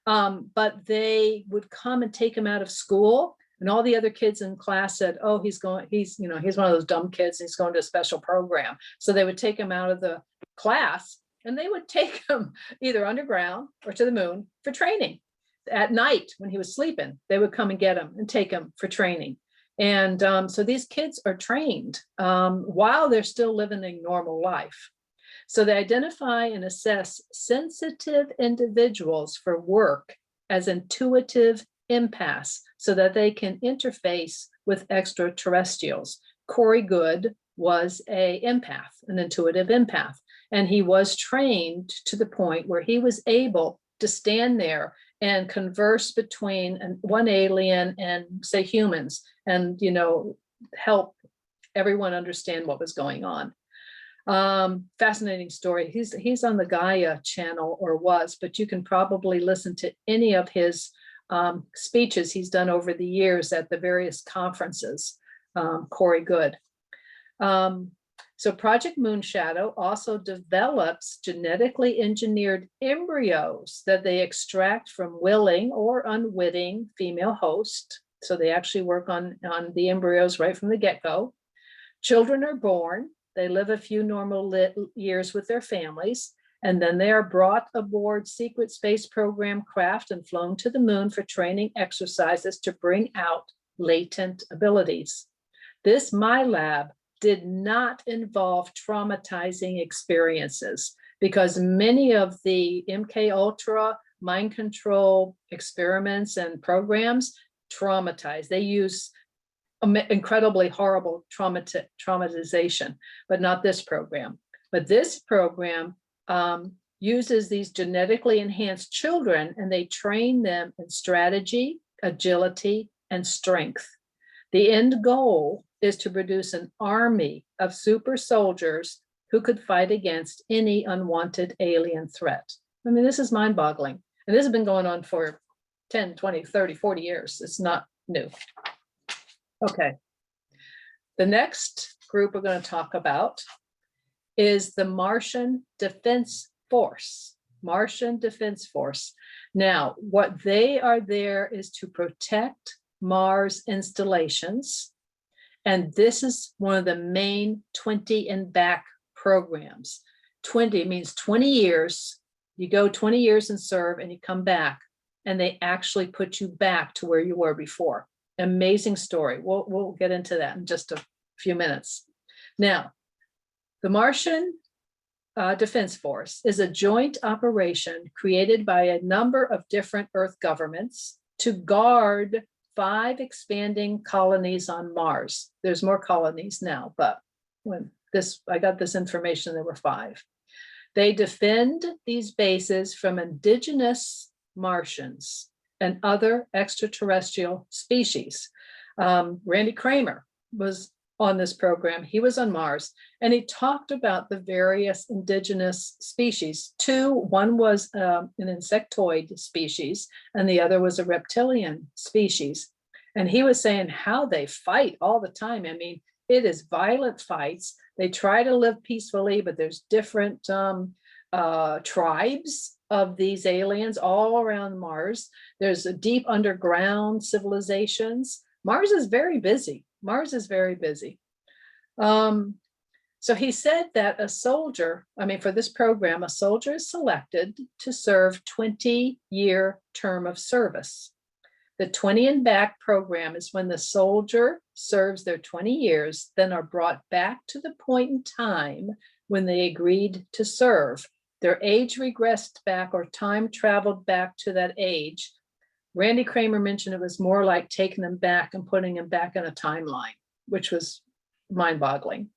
Speaker 2: but they would come and take him out of school. And all the other kids in class said, oh, he's one of those dumb kids. He's going to a special program. So they would take him out of the class and they would take him either underground or to the moon for training. At night when he was sleeping, they would come and get him and take him for training. And so these kids are trained while they're still living a normal life. So they identify and assess sensitive individuals for work as intuitive empaths so that they can interface with extraterrestrials. Corey Good was an intuitive empath, and he was trained to the point where he was able to stand there and converse between one alien and say humans and, help everyone understand what was going on. Fascinating story. He's on the Gaia channel, or was, but you can probably listen to any of his speeches he's done over the years at the various conferences. Corey Good. So Project Moonshadow also develops genetically engineered embryos that they extract from willing or unwitting female host. So they actually work on the embryos right from the get-go. Children are born. They live a few normal years with their families, and then they are brought aboard secret space program craft and flown to the moon for training exercises to bring out latent abilities. This MyLab did not involve traumatizing experiences, because many of the MK Ultra mind control experiments and programs traumatize. They use incredibly horrible traumatization, but not this program. But this program uses these genetically enhanced children, and they train them in strategy, agility, and strength. The end goal is to produce an army of super soldiers who could fight against any unwanted alien threat. I mean, this is mind-boggling. And this has been going on for 10, 20, 30, 40 years. It's not new. Okay. The next group we're going to talk about is the Martian Defense Force. Martian Defense Force. Now, what they are there is to protect Mars installations. And this is one of the main 20 and back programs. 20 means 20 years. You go 20 years and serve, and you come back, and they actually put you back to where you were before. Amazing story. We'll get into that in just a few minutes. Now, the Martian Defense Force is a joint operation created by a number of different Earth governments to guard 5 expanding colonies on Mars. There's more colonies now, but when I got this information, there were 5. They defend these bases from indigenous Martians and other extraterrestrial species. Randy Kramer was on this program. He was on Mars, and he talked about the various indigenous species. One was an insectoid species, and the other was a reptilian species. And he was saying how they fight all the time. I mean, it is violent fights. They try to live peacefully, but there's different tribes of these aliens all around Mars. There's a deep underground civilizations. Mars is very busy. Mars is very busy. So he said that for this program, a soldier is selected to serve 20-year term of service. The 20 and back program is when the soldier serves their 20 years, then are brought back to the point in time when they agreed to serve. Their age regressed back, or time traveled back to that age. Randy Kramer mentioned it was more like taking them back and putting them back in a timeline, which was mind-boggling.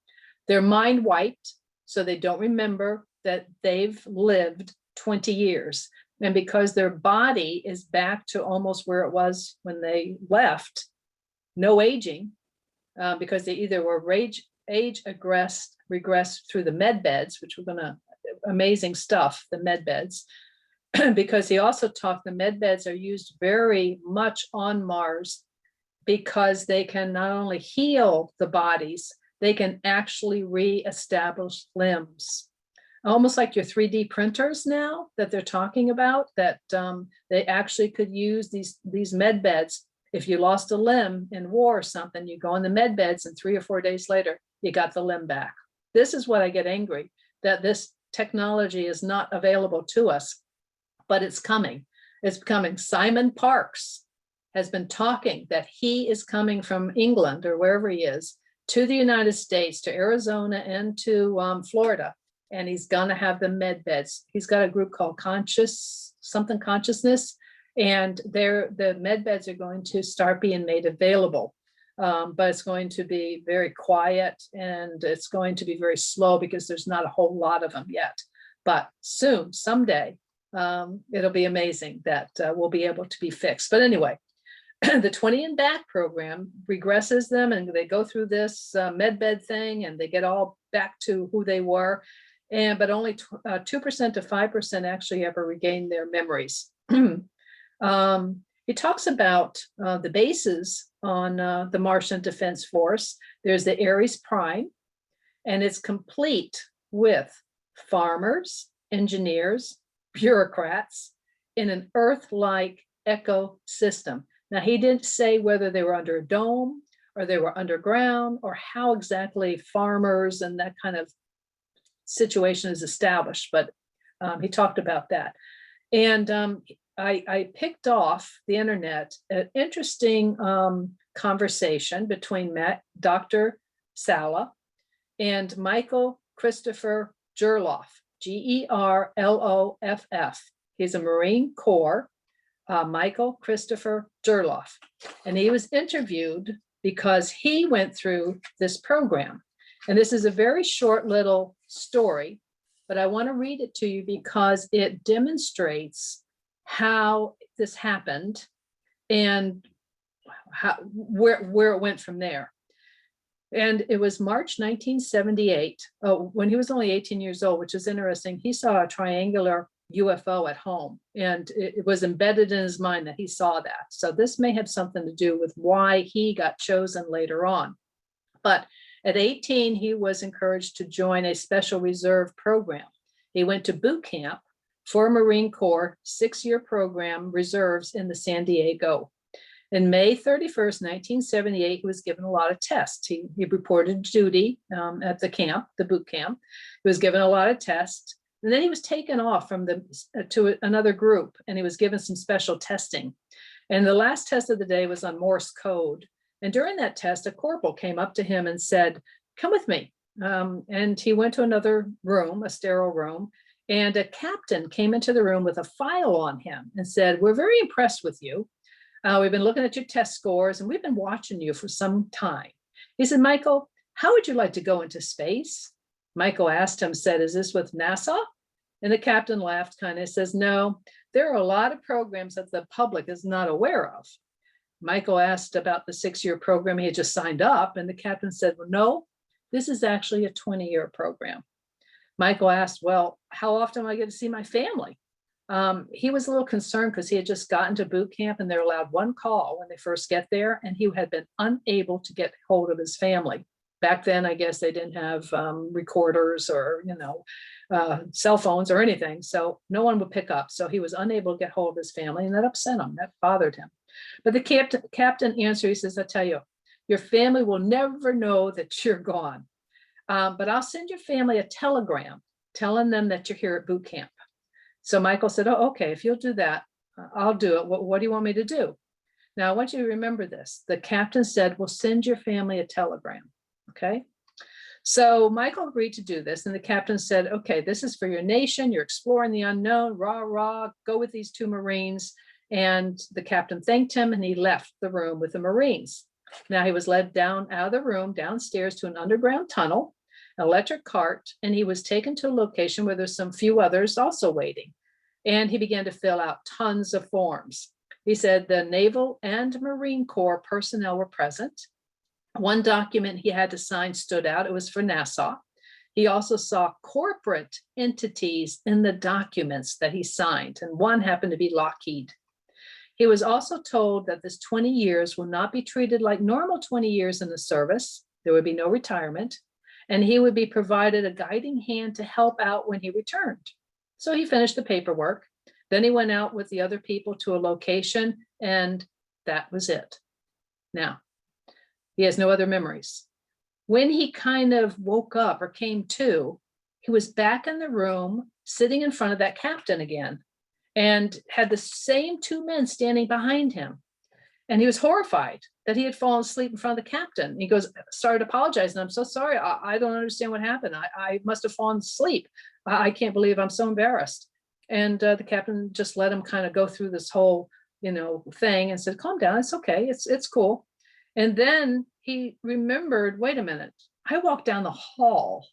Speaker 2: They're mind wiped, so they don't remember that they've lived 20 years. And because their body is back to almost where it was when they left, no aging, because they either were age regressed through the med beds, which we're gonna, amazing stuff, the med beds, because he also talked the med beds are used very much on Mars because they can not only heal the bodies, they can actually reestablish limbs. Almost like your 3D printers now that they're talking about, that they actually could use these med beds If you lost a limb in war or something, you go in the med beds and 3 or 4 days later, you got the limb back. This is what I get angry, that this technology is not available to us, but it's coming. It's coming. Simon Parks has been talking that he is coming from England or wherever he is to the United States, to Arizona and to Florida, and he's gonna have the med beds. He's got a group called Consciousness, and the med beds are going to start being made available. But it's going to be very quiet and it's going to be very slow because there's not a whole lot of them yet. But soon, someday, it'll be amazing that we'll be able to be fixed. But anyway, the 20 and back program regresses them and they go through this med bed thing and they get all back to who they were. But only 2% to 5% actually ever regain their memories. He talks about the bases on the Martian Defense Force. There's the Ares Prime, and it's complete with farmers, engineers, bureaucrats in an Earth-like ecosystem. Now, he didn't say whether they were under a dome or they were underground or how exactly farmers and that kind of situation is established, but he talked about that. And I picked off the internet an interesting conversation between Dr. Sala and Michael Christopher Gerloff, Gerloff. He's a Marine Corps, Michael Christopher Gerloff. And he was interviewed because he went through this program. And this is a very short little story, but I want to read it to you because it demonstrates how this happened and where it went from there. And it was March 1978. Oh, when he was only 18 years old, which is interesting. He saw a triangular UFO at home, and it was embedded in his mind that he saw that. So this may have something to do with why he got chosen later on. But at 18, he was encouraged to join a special reserve program. He went to boot camp for Marine Corps 6-year program reserves in the San Diego. In May 31st, 1978, he was given a lot of tests. He reported duty at the camp, the boot camp. He was given a lot of tests. And then he was taken off from to another group, and he was given some special testing. And the last test of the day was on Morse code. And during that test, a corporal came up to him and said, "Come with me." And he went to another room, a sterile room, and a captain came into the room with a file on him and said, "We're very impressed with you. We've been looking at your test scores and we've been watching you for some time." He said, "Michael, how would you like to go into space?" Michael asked him, said, "Is this with NASA?" And the captain laughed kind of, says, "No, there are a lot of programs that the public is not aware of." Michael asked about the 6-year program he had just signed up, and the captain said, "Well, no, this is actually a 20-year program." Michael asked, "Well, how often am I going to see my family?" He was a little concerned because he had just gotten to boot camp and they're allowed one call when they first get there, and he had been unable to get hold of his family. Back then, I guess they didn't have recorders or, cell phones or anything. So no one would pick up. So he was unable to get hold of his family, and that upset him. That bothered him. But the captain answered, he says, "I tell you, your family will never know that you're gone. But I'll send your family a telegram telling them that you're here at boot camp." So Michael said, "Oh, okay, if you'll do that, I'll do it. What do you want me to do?" Now, I want you to remember this. The captain said, "We'll send your family a telegram." Okay. So Michael agreed to do this. And the captain said, "Okay, this is for your nation. You're exploring the unknown. Rah, rah, go with these 2 Marines." And the captain thanked him and he left the room with the Marines. Now he was led down out of the room, downstairs to an underground tunnel, an electric cart, and he was taken to a location where there's some few others also waiting. And he began to fill out tons of forms. He said the Naval and Marine Corps personnel were present. One document he had to sign stood out. It was for NASA. He also saw corporate entities in the documents that he signed, and one happened to be Lockheed. He was also told that this 20 years will not be treated like normal 20 years in the service. There would be no retirement, and he would be provided a guiding hand to help out when he returned. So he finished the paperwork. Then he went out with the other people to a location, and that was it. Now, he has no other memories. When he kind of woke up or came to, he was back in the room, sitting in front of that captain again, and had the same two men standing behind him. And he was horrified that he had fallen asleep in front of the captain. He goes, started apologizing. I'm so sorry. I don't understand what happened. I must have fallen asleep. I can't believe I'm so embarrassed. And the captain just let him kind of go through this whole, thing and said, calm down. It's okay. It's cool. And then he remembered, wait a minute. I walked down the hall.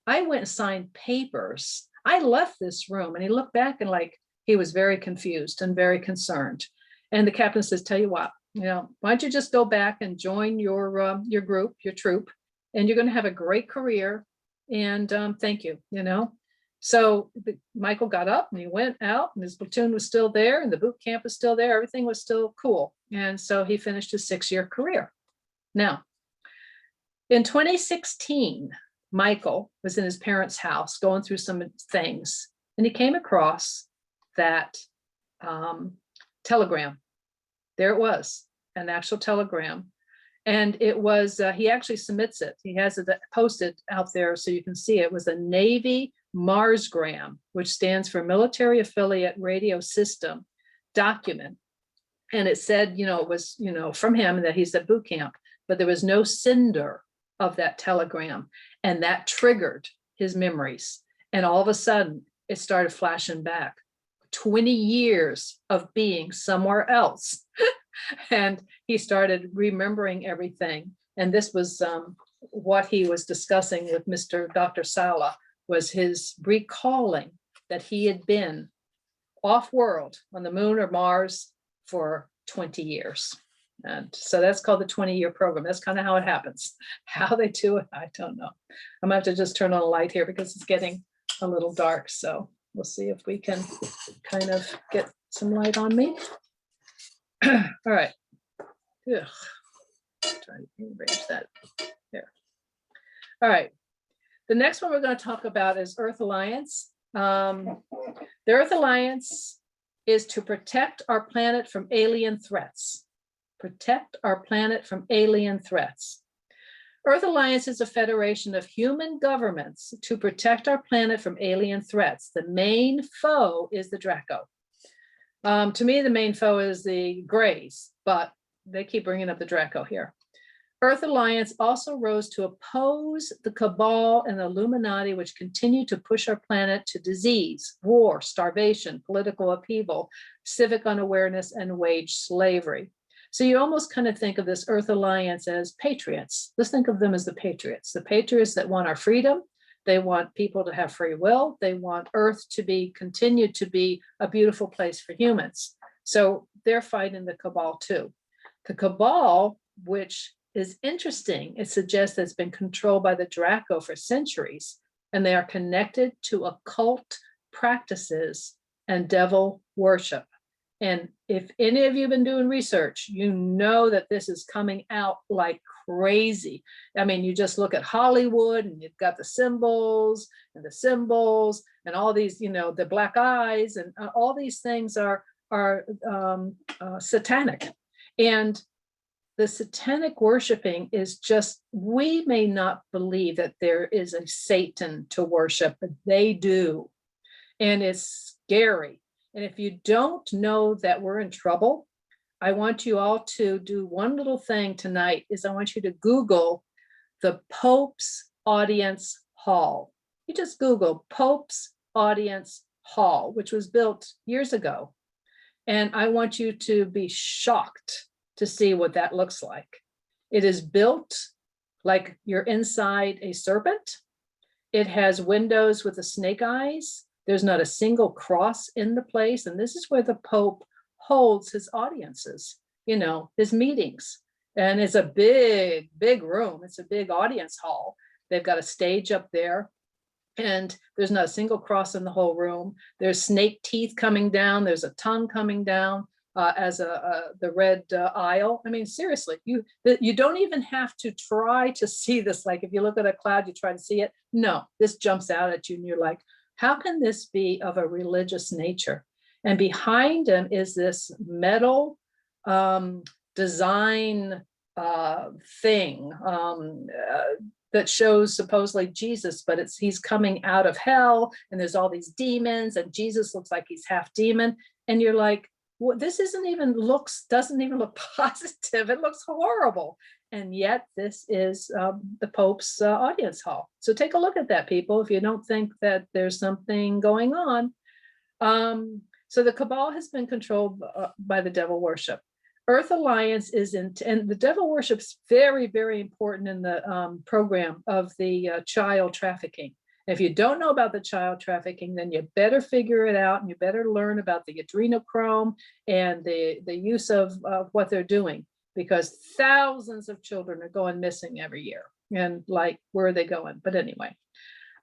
Speaker 2: I went and signed papers. I left this room. And he looked back and he was very confused and very concerned. And the captain says, tell you what, why don't you just go back and join your group, your troop, and you're going to have a great career. And thank you, So Michael got up and he went out, and his platoon was still there, and the boot camp was still there. Everything was still cool. And so he finished his 6-year career. Now, in 2016, Michael was in his parents' house going through some things, and he came across that telegram. There it was, an actual telegram. And it was, he actually submits it. He has it posted out there so you can see it. It was a Navy Marsgram, which stands for Military Affiliate Radio System document. And it said, it was, from him that he's at boot camp, but there was no sender of that telegram. And that triggered his memories. And all of a sudden it started flashing back. 20 years of being somewhere else. And he started remembering everything. And this was what he was discussing with Dr. Sala, was his recalling that he had been off-world on the moon or Mars for 20 years. And so that's called the 20-year program. That's kind of how it happens. How they do it, I don't know. I'm gonna have to just turn on a light here because it's getting a little dark. So we'll see if we can kind of get some light on me. All right. Ugh. Trying to arrange that there. All right. The next one we're going to talk about is Earth Alliance. The Earth Alliance is to protect our planet from alien threats. Protect our planet from alien threats. Earth Alliance is a federation of human governments to protect our planet from alien threats. The main foe is the Draco. To me, the main foe is the Greys, but they keep bringing up the Draco here. Earth Alliance also rose to oppose the Cabal and the Illuminati, which continue to push our planet to disease, war, starvation, political upheaval, civic unawareness, and wage slavery. So you almost kind of think of this Earth Alliance as patriots. Let's think of them as the patriots that want our freedom. They want people to have free will. They want Earth to continue to be a beautiful place for humans. So they're fighting the Cabal too. The Cabal, which is interesting, it suggests that it's been controlled by the Draco for centuries, and they are connected to occult practices and devil worship. And if any of you have been doing research, you know that this is coming out like crazy. I mean, you just look at Hollywood and you've got the symbols and all these, the black eyes and all these things are satanic. And the satanic worshiping is just, we may not believe that there is a Satan to worship, but they do. And it's scary. And if you don't know that we're in trouble, I want you all to do one little thing tonight is I want you to Google the Pope's Audience Hall. You just Google Pope's Audience Hall, which was built years ago. And I want you to be shocked to see what that looks like. It is built like you're inside a serpent. It has windows with the snake eyes. There's not a single cross in the place. And this is where the Pope holds his audiences, his meetings. And it's a big, big room. It's a big audience hall. They've got a stage up there. And there's not a single cross in the whole room. There's snake teeth coming down. There's a tongue coming down as the red aisle. I mean, seriously, you don't even have to try to see this. Like if you look at a cloud, you try to see it. No, this jumps out at you and you're like, how can this be of a religious nature? And behind him is this metal design thing that shows supposedly Jesus, but he's coming out of hell, and there's all these demons, and Jesus looks like he's half demon, and you're like, well, this doesn't even look positive. It looks horrible. And yet this is the Pope's audience hall. So take a look at that, people, if you don't think that there's something going on. So the cabal has been controlled by the devil worship. Earth Alliance is in, and the devil worship's very, very important in the program of the child trafficking. If you don't know about the child trafficking, then you better figure it out, and you better learn about the adrenochrome and the use of what they're doing, because thousands of children are going missing every year. And like, where are they going? But anyway.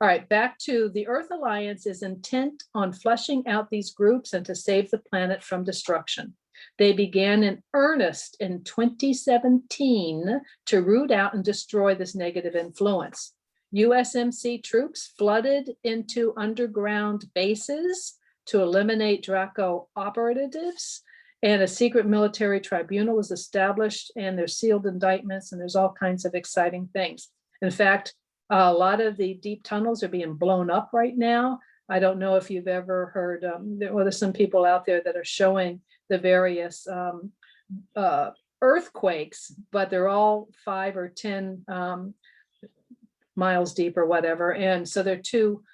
Speaker 2: All right, back to the Earth Alliance is intent on flushing out these groups and to save the planet from destruction. They began in earnest in 2017 to root out and destroy this negative influence. USMC troops flooded into underground bases to eliminate Draco operatives, and a secret military tribunal was established, and there's sealed indictments, and there's all kinds of exciting things. In fact, a lot of the deep tunnels are being blown up right now. I don't know if you've ever heard, there's some people out there that are showing the various earthquakes, but they're all 5 or 10 miles deep or whatever. And so they're too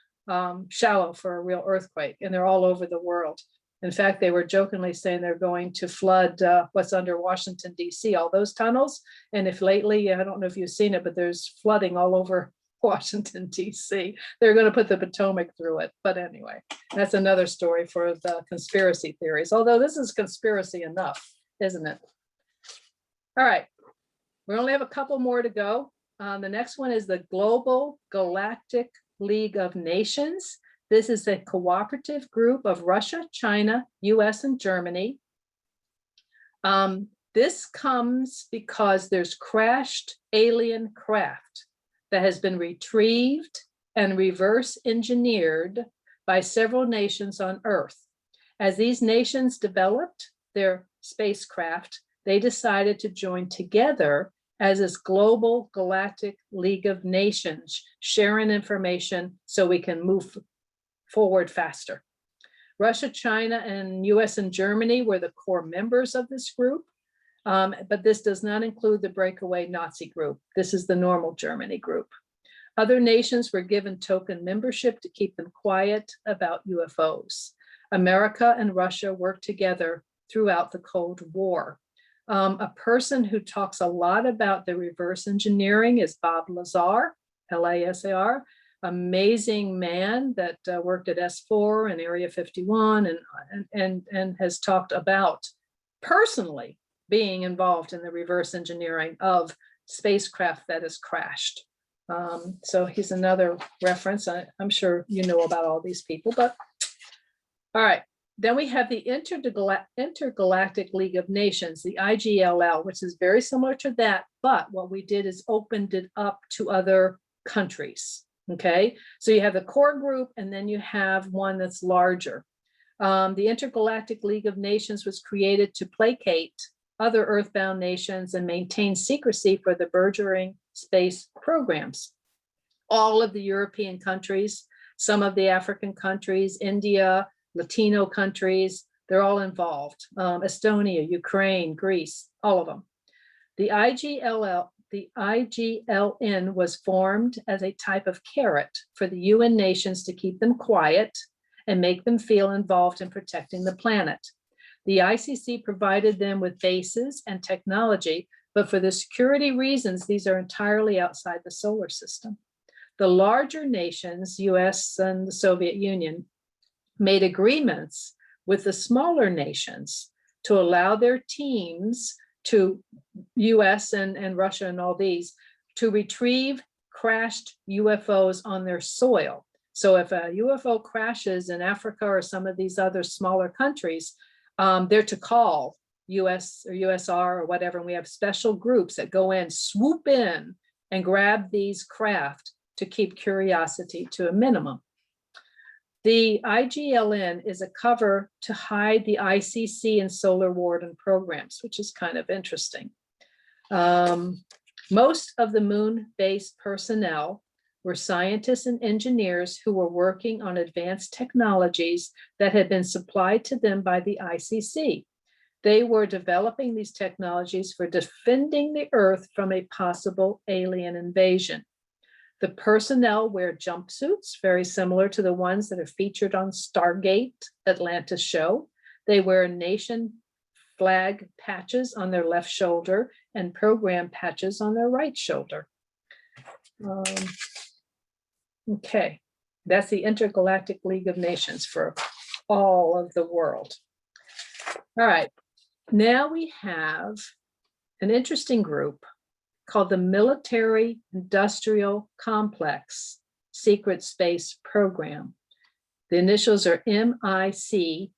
Speaker 2: shallow for a real earthquake, and they're all over the world. In fact, they were jokingly saying they're going to flood what's under Washington, D.C., all those tunnels. And if lately, I don't know if you've seen it, but there's flooding all over Washington, D.C. They're going to put the Potomac through it. But anyway, that's another story for the conspiracy theories, although this is conspiracy enough, isn't it? All right, we only have a couple more to go. The next one is the Global Galactic League of Nations. This is a cooperative group of Russia, China, US, and Germany. This comes because there's crashed alien craft that has been retrieved and reverse engineered by several nations on Earth. As these nations developed their spacecraft, they decided to join together as this Global Galactic League of Nations, sharing information so we can move forward faster. Russia, China, and US and Germany were the core members of this group, but this does not include the breakaway Nazi group. This is the normal Germany group. Other nations were given token membership to keep them quiet about UFOs. America and Russia worked together throughout the Cold War. A person who talks a lot about the reverse engineering is Bob Lazar, L-A-S-A-R, amazing man that worked at S4 and Area 51 and has talked about personally being involved in the reverse engineering of spacecraft that has crashed. So he's another reference. I'm sure you know about all these people, but all right. Then we have the Intergalactic League of Nations, the IGLL, which is very similar to that, but what we did is opened it up to other countries, okay? So you have the core group, and then you have one that's larger. The Intergalactic League of Nations was created to placate other earthbound nations and maintain secrecy for the burgeoning space programs. All of the European countries, some of the African countries, India, Latino countries, they're all involved. Estonia, Ukraine, Greece, all of them. The IGLN was formed as a type of carrot for the UN nations to keep them quiet and make them feel involved in protecting the planet. The ICC provided them with bases and technology, but for the security reasons, these are entirely outside the solar system. The larger nations, US and the Soviet Union, made agreements with the smaller nations to allow their teams to US and Russia and all these to retrieve crashed UFOs on their soil. So if a UFO crashes in Africa or some of these other smaller countries, they're to call US or USR or whatever, and we have special groups that go in, swoop in, and grab these craft to keep curiosity to a minimum. The IGLN is a cover to hide the ICC and Solar Warden programs, which is kind of interesting. Most of the moon-based personnel were scientists and engineers who were working on advanced technologies that had been supplied to them by the ICC. They were developing these technologies for defending the Earth from a possible alien invasion. The personnel wear jumpsuits, very similar to the ones that are featured on Stargate Atlantis show. They wear nation flag patches on their left shoulder and program patches on their right shoulder. Okay, that's the Intergalactic League of Nations for all of the world. All right, now we have an interesting group called the Military Industrial Complex Secret Space Program. The initials are MICSSP,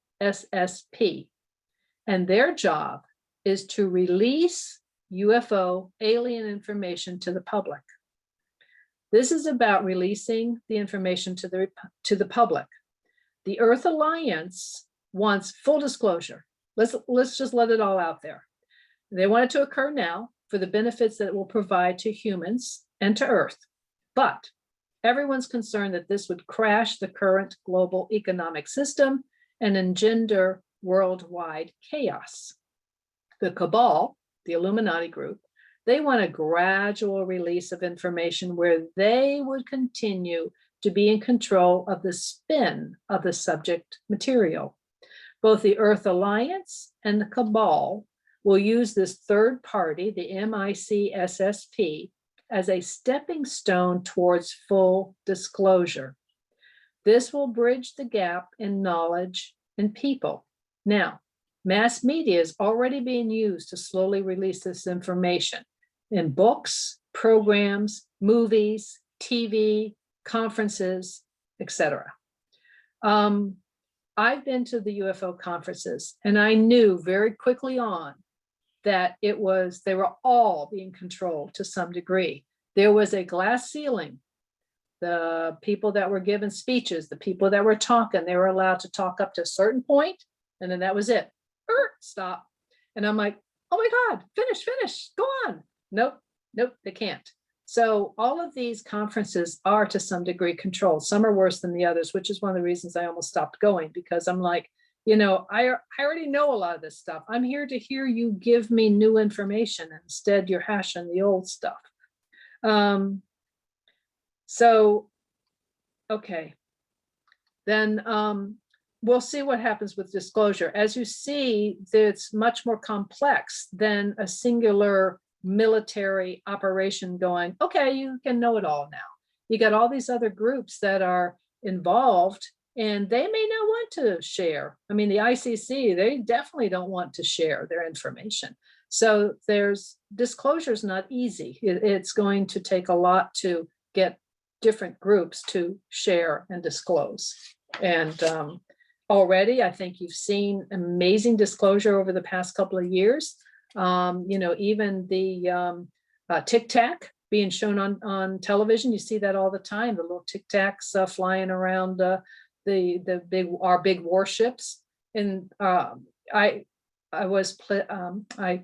Speaker 2: and their job is to release UFO alien information to the public. This is about releasing the information to the public. The Earth Alliance wants full disclosure. Let's just let it all out there. They want it to occur now for the benefits that it will provide to humans and to Earth. But everyone's concerned that this would crash the current global economic system and engender worldwide chaos. The cabal, the Illuminati group, they want a gradual release of information where they would continue to be in control of the spin of the subject material. Both the Earth Alliance and the cabal will use this third party, the MICSSP, as a stepping stone towards full disclosure. This will bridge the gap in knowledge and people. Now, mass media is already being used to slowly release this information in books, programs, movies, TV, conferences, etc. I've been to the UFO conferences, and I knew very quickly on that they were all being controlled to some degree. There was a glass ceiling. The people that were given speeches, the people that were talking, they were allowed to talk up to a certain point, and then that was it. Stop. And I'm like, oh my God, finish, go on. Nope, they can't. So all of these conferences are to some degree controlled. Some are worse than the others, which is one of the reasons I almost stopped going, because I'm like, I already know a lot of this stuff. I'm here to hear you give me new information. Instead, you're hashing the old stuff. Okay. Then we'll see what happens with disclosure. As you see, it's much more complex than a singular military operation going, okay, you can know it all now. You got all these other groups that are involved, and they may not want to share. I mean, the ICC, they definitely don't want to share their information. So disclosure is not easy. It's going to take a lot to get different groups to share and disclose. And already, I think you've seen amazing disclosure over the past couple of years. Even the Tic Tac being shown on television, you see that all the time. The little Tic Tacs flying around our big warships. And I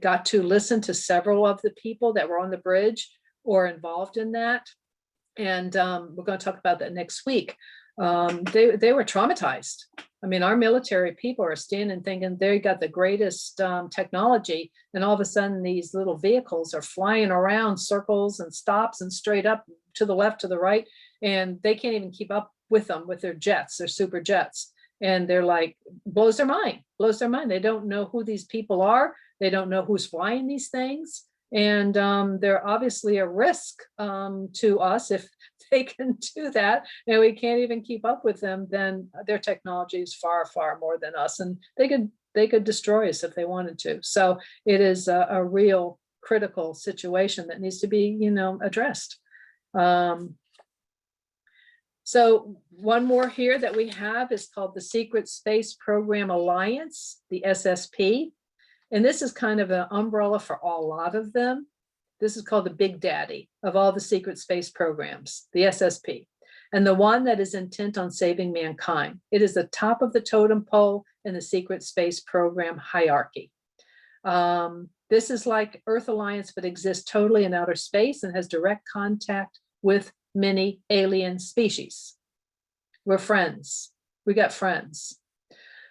Speaker 2: got to listen to several of the people that were on the bridge or involved in that, and we're going to talk about that next week. They were traumatized. I mean, our military people are standing thinking they got the greatest technology, and all of a sudden these little vehicles are flying around circles and stops and straight up to the left, to the right, and they can't even keep up with them with their jets, their super jets. And they're like, blows their mind. They don't know who these people are. They don't know who's flying these things. And they're obviously a risk to us. If they can do that and we can't even keep up with them, then their technology is far, far more than us. And they could destroy us if they wanted to. So it is a real critical situation that needs to be, addressed. So one more here that we have is called the Secret Space Program Alliance, the SSP. And this is kind of an umbrella for a lot of them. This is called the Big Daddy of all the secret space programs, the SSP, and the one that is intent on saving mankind. It is the top of the totem pole in the secret space program hierarchy. This is like Earth Alliance, but exists totally in outer space and has direct contact with many alien species. We're friends. We got friends.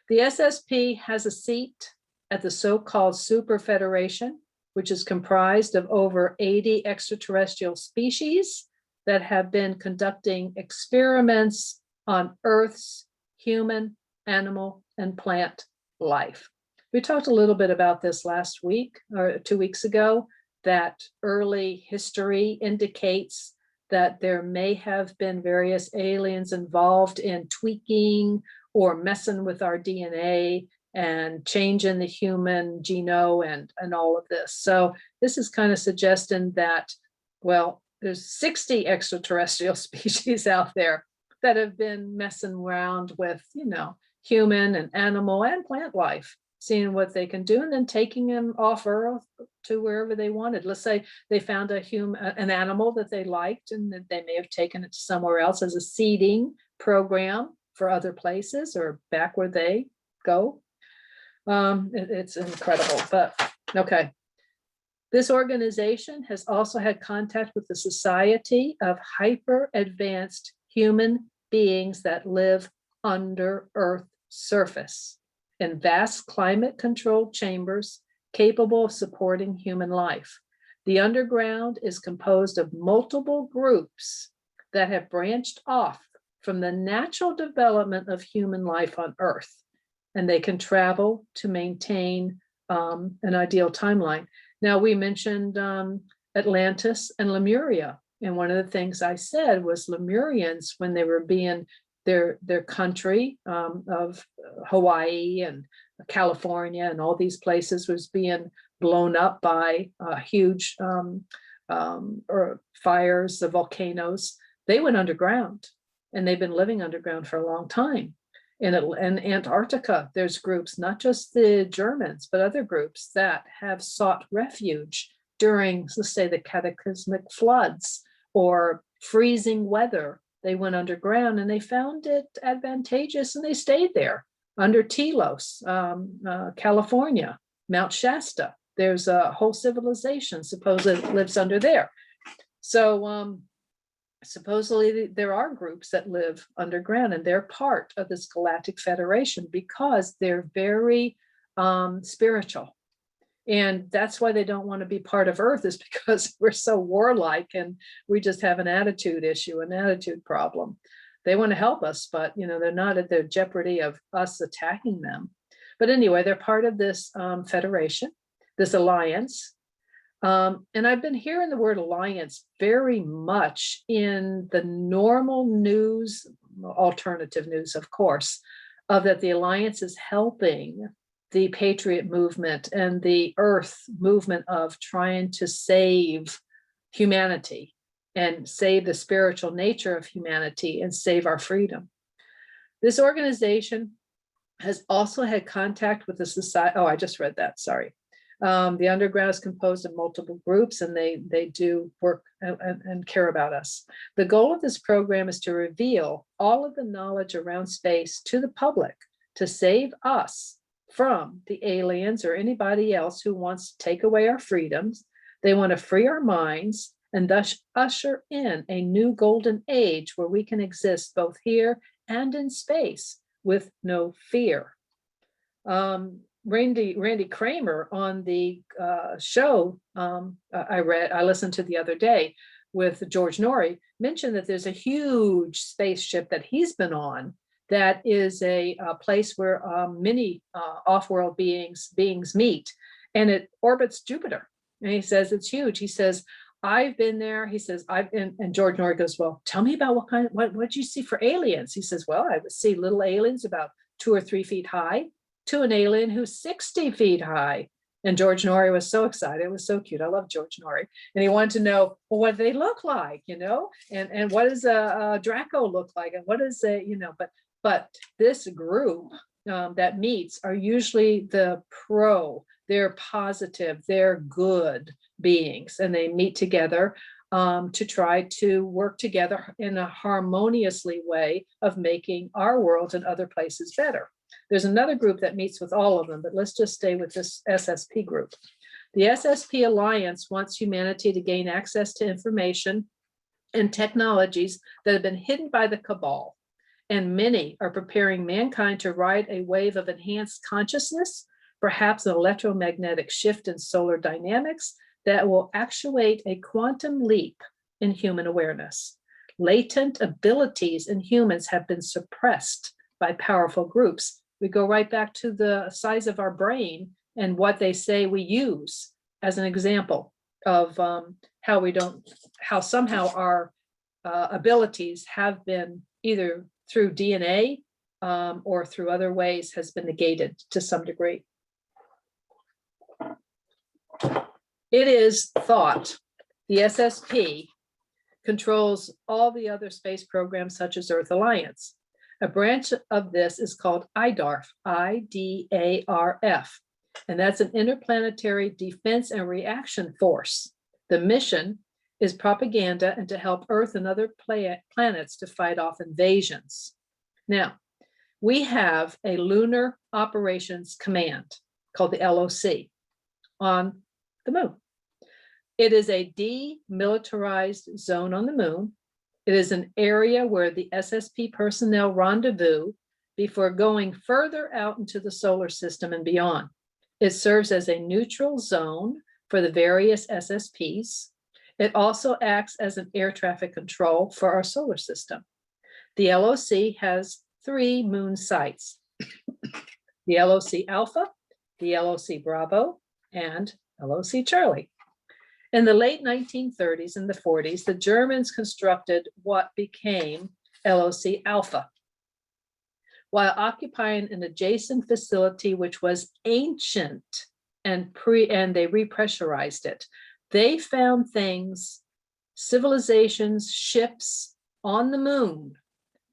Speaker 2: The SSP has a seat at the so-called Super Federation, which is comprised of over 80 extraterrestrial species that have been conducting experiments on Earth's human, animal, and plant life. We talked a little bit about this last week or 2 weeks ago, that early history indicates that there may have been various aliens involved in tweaking or messing with our DNA and changing the human genome and all of this. So this is kind of suggesting that, well, there's 60 extraterrestrial species out there that have been messing around with, human and animal and plant life, seeing what they can do and then taking them off Earth to wherever they wanted. Let's say they found an animal that they liked and that they may have taken it to somewhere else as a seeding program for other places or back where they go. It's incredible, but okay. This organization has also had contact with the Society of Hyper Advanced Human Beings that live under Earth surface in vast climate-controlled chambers capable of supporting human life. The underground is composed of multiple groups that have branched off from the natural development of human life on Earth, and they can travel to maintain an ideal timeline. Now, we mentioned Atlantis and Lemuria, and one of the things I said was Lemurians, when they were being their country of Hawaii and California and all these places was being blown up by huge fires, the volcanoes. They went underground, and they've been living underground for a long time. In Antarctica, there's groups, not just the Germans, but other groups that have sought refuge during, let's say, the cataclysmic floods or freezing weather. They went underground and they found it advantageous and they stayed there. Under Telos, California, Mount Shasta, there's a whole civilization supposedly lives under there. So supposedly there are groups that live underground and they're part of this Galactic Federation because they're very spiritual. And that's why they don't want to be part of Earth, is because we're so warlike and we just have an attitude issue, an attitude problem. They want to help us, but they're not at the jeopardy of us attacking them. But anyway, they're part of this federation, this alliance. And I've been hearing the word alliance very much in the normal news, alternative news, of course, of that the alliance is helping the Patriot movement and the Earth movement of trying to save humanity and save the spiritual nature of humanity and save our freedom. This organization has also had contact with the society. Oh, I just read that, sorry. The underground is composed of multiple groups and they do work and care about us. The goal of this program is to reveal all of the knowledge around space to the public to save us from the aliens or anybody else who wants to take away our freedoms. They want to free our minds and thus usher in a new golden age where we can exist both here and in space with no fear. Randy Kramer on the show I listened to the other day with George Norrie mentioned that there's a huge spaceship that he's been on that is a place where many off-world beings meet, and it orbits Jupiter. And he says it's huge. He says, I've been there. He says, and George Norrie goes, well, tell me about what you see for aliens. He says, well, I would see little aliens about 2 or 3 feet high to an alien who's 60 feet high. And George Norrie was so excited. It was so cute. I love George Norrie. And he wanted to know, well, what do they look like, and what does a Draco look like? And what is but this group that meets are usually they're positive, they're good beings, and they meet together to try to work together in a harmoniously way of making our world and other places better. There's another group that meets with all of them, but let's just stay with this SSP group. The SSP Alliance wants humanity to gain access to information and technologies that have been hidden by the cabal. And many are preparing mankind to ride a wave of enhanced consciousness, perhaps an electromagnetic shift in solar dynamics that will actuate a quantum leap in human awareness. Latent abilities in humans have been suppressed by powerful groups. We go right back to the size of our brain and what they say we use as an example of how somehow our abilities have been either through DNA or through other ways has been negated to some degree. It is thought the SSP controls all the other space programs such as Earth Alliance. A branch of this is called IDARF, IDARF, and that's an Interplanetary Defense and Reaction Force. The mission is propaganda and to help Earth and other planets to fight off invasions. Now, we have a Lunar Operations Command called the LOC on the moon. It is a demilitarized zone on the moon. It is an area where the SSP personnel rendezvous before going further out into the solar system and beyond. It serves as a neutral zone for the various SSPs. It also acts as an air traffic control for our solar system. The LOC has 3 moon sites, the LOC Alpha, the LOC Bravo, and LOC Charlie. In the late 1930s and the 40s, the Germans constructed what became LOC Alpha, while occupying an adjacent facility which was ancient and they repressurized it. They found things, civilizations, ships on the moon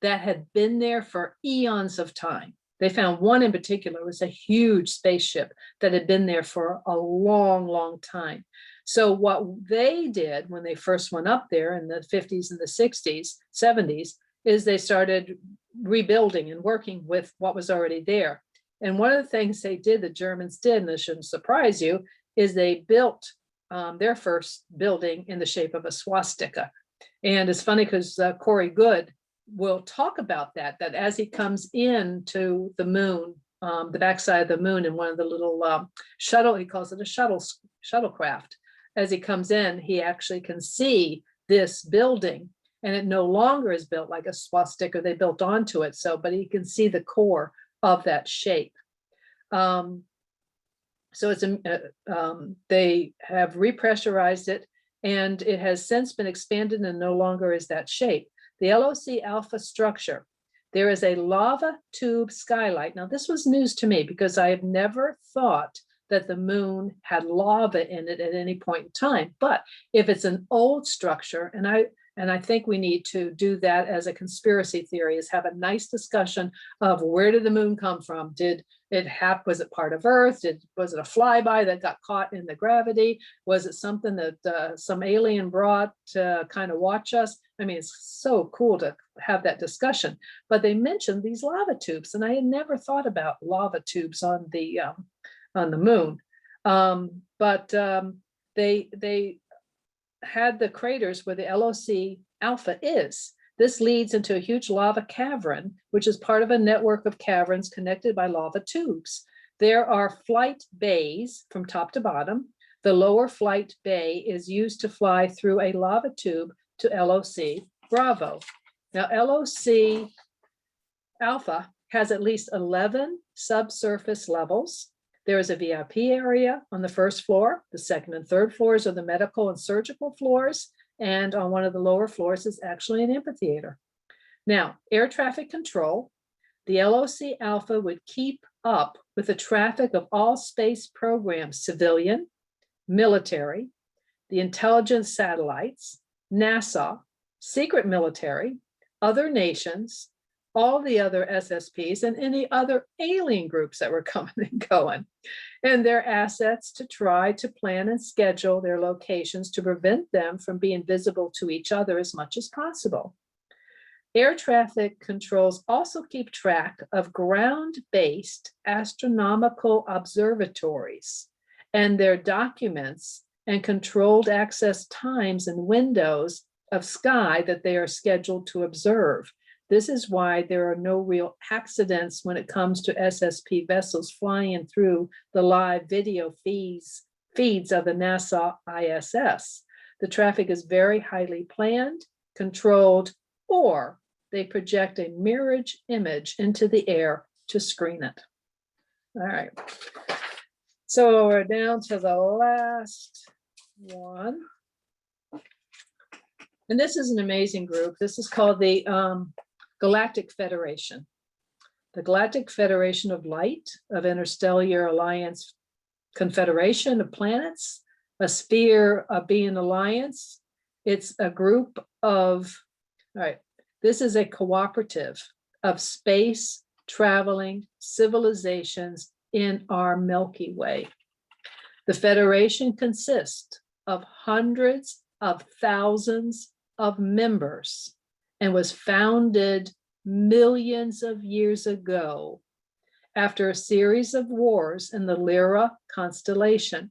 Speaker 2: that had been there for eons of time. They found one in particular, it was a huge spaceship that had been there for a long, long time. So what they did when they first went up there in the 50s and the 60s, 70s, is they started rebuilding and working with what was already there. And one of the things they did, the Germans did, and this shouldn't surprise you, is they built their first building in the shape of a swastika. And it's funny because Corey Good will talk about that as he comes into the moon, the backside of the moon in one of the little shuttle, he calls it a shuttlecraft. As he comes in, he actually can see this building, and it no longer is built like a swastika, they built onto it. So, but he can see the core of that shape. So it's they have repressurized it, and it has since been expanded and no longer is that shape. The LOC Alpha structure, there is a lava tube skylight. Now, this was news to me because I have never thought that the moon had lava in it at any point in time. But if it's an old structure, and I think we need to do that as a conspiracy theory, is have a nice discussion of where did the moon come from? Was it part of Earth? Was it a flyby that got caught in the gravity? Was it something that some alien brought to kind of watch us? I mean, it's so cool to have that discussion. But they mentioned these lava tubes, and I had never thought about lava tubes on the moon. They had the craters where the LOC Alpha is. This leads into a huge lava cavern, which is part of a network of caverns connected by lava tubes. There are flight bays from top to bottom. The lower flight bay is used to fly through a lava tube to LOC Bravo. Now, LOC Alpha has at least 11 subsurface levels. There is a VIP area on the first floor. The second and third floors are the medical and surgical floors. And on one of the lower floors is actually an amphitheater. Now, air traffic control, the LOC Alpha would keep up with the traffic of all space programs, civilian, military, the intelligence satellites, NASA, secret military, other nations, all the other SSPs, and any other alien groups that were coming and going, and their assets to try to plan and schedule their locations to prevent them from being visible to each other as much as possible. Air traffic controls also keep track of ground-based astronomical observatories and their documents and controlled access times and windows of sky that they are scheduled to observe. This is why there are no real accidents when it comes to SSP vessels flying through the live video feeds of the NASA ISS. The traffic is very highly planned, controlled, or they project a mirage image into the air to screen it. All right. So we're down to the last one. And this is an amazing group. This is called the Galactic Federation. The Galactic Federation of Light of Interstellar Alliance Confederation of Planets, a sphere of being alliance. It's a group of, all right, this is a cooperative of space traveling civilizations in our Milky Way. The Federation consists of hundreds of thousands of members and was founded millions of years ago after a series of wars in the Lyra constellation.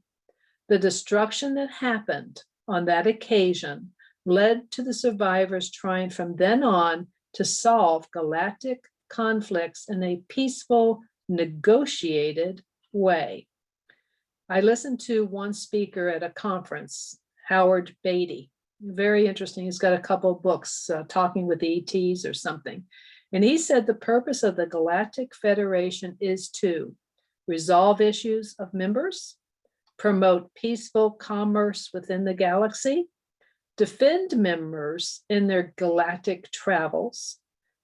Speaker 2: The destruction that happened on that occasion led to the survivors trying from then on to solve galactic conflicts in a peaceful, negotiated way. I listened to one speaker at a conference, Howard Beatty. Very interesting. He's got a couple of books, Talking with ETs or something. And he said the purpose of the Galactic Federation is to resolve issues of members, promote peaceful commerce within the galaxy, defend members in their galactic travels,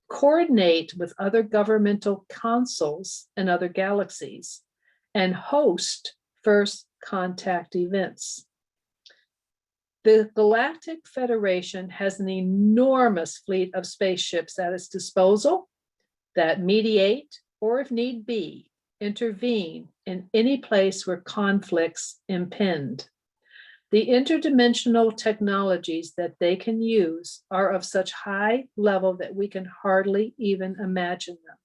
Speaker 2: coordinate with other governmental councils in other galaxies, and host first contact events. The Galactic Federation has an enormous fleet of spaceships at its disposal that mediate, or if need be, intervene in any place where conflicts impend. The interdimensional technologies that they can use are of such high level that we can hardly even imagine them.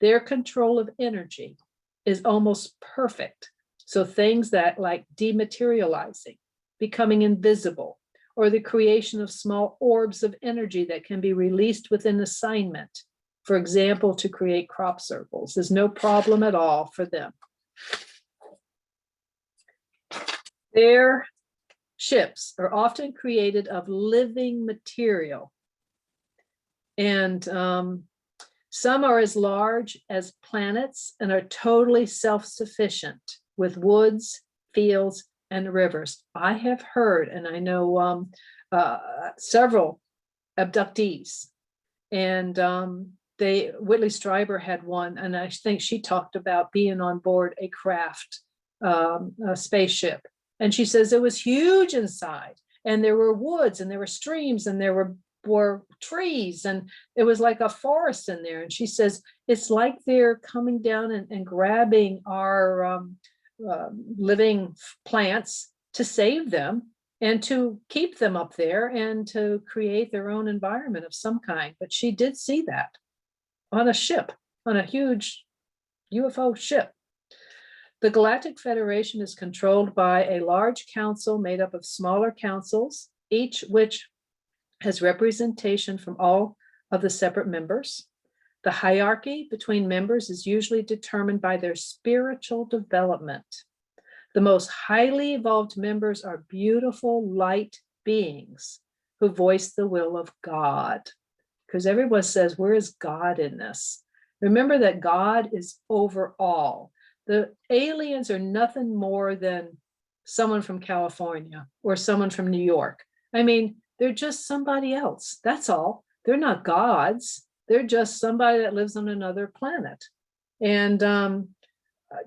Speaker 2: Their control of energy is almost perfect. So things that like dematerializing, becoming invisible, or the creation of small orbs of energy that can be released within assignment, for example, to create crop circles, is no problem at all for them. Their ships are often created of living material, and some are as large as planets and are totally self-sufficient with woods, fields, and rivers. I have heard, and I know several abductees, and Whitley Strieber had one, and I think she talked about being on board a craft, a spaceship. And she says it was huge inside, and there were woods, and there were streams, and there were trees, and it was like a forest in there. And she says it's like they're coming down and grabbing our living plants to save them and to keep them up there and to create their own environment of some kind. But she did see that on a ship, on a huge UFO ship. The Galactic Federation is controlled by a large council made up of smaller councils, each which has representation from all of the separate members. The hierarchy between members is usually determined by their spiritual development. The most highly evolved members are beautiful light beings who voice the will of God. Because everyone says, where is God in this? Remember that God is over all. The aliens are nothing more than someone from California or someone from New York. I mean, they're just somebody else. That's all. They're not gods. They're just somebody that lives on another planet. And,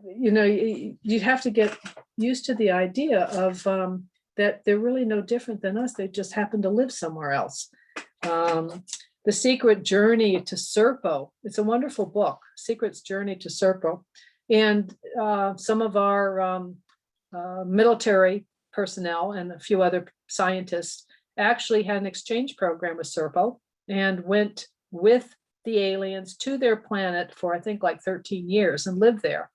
Speaker 2: you know, you have to get used to the idea of that they're really no different than us. They just happen to live somewhere else. The Secret Journey to Serpo. It's a wonderful book, Secret's Journey to Serpo. And some of our military personnel and a few other scientists actually had an exchange program with Serpo. and went with the aliens to their planet for, I think, like 13 years and lived there.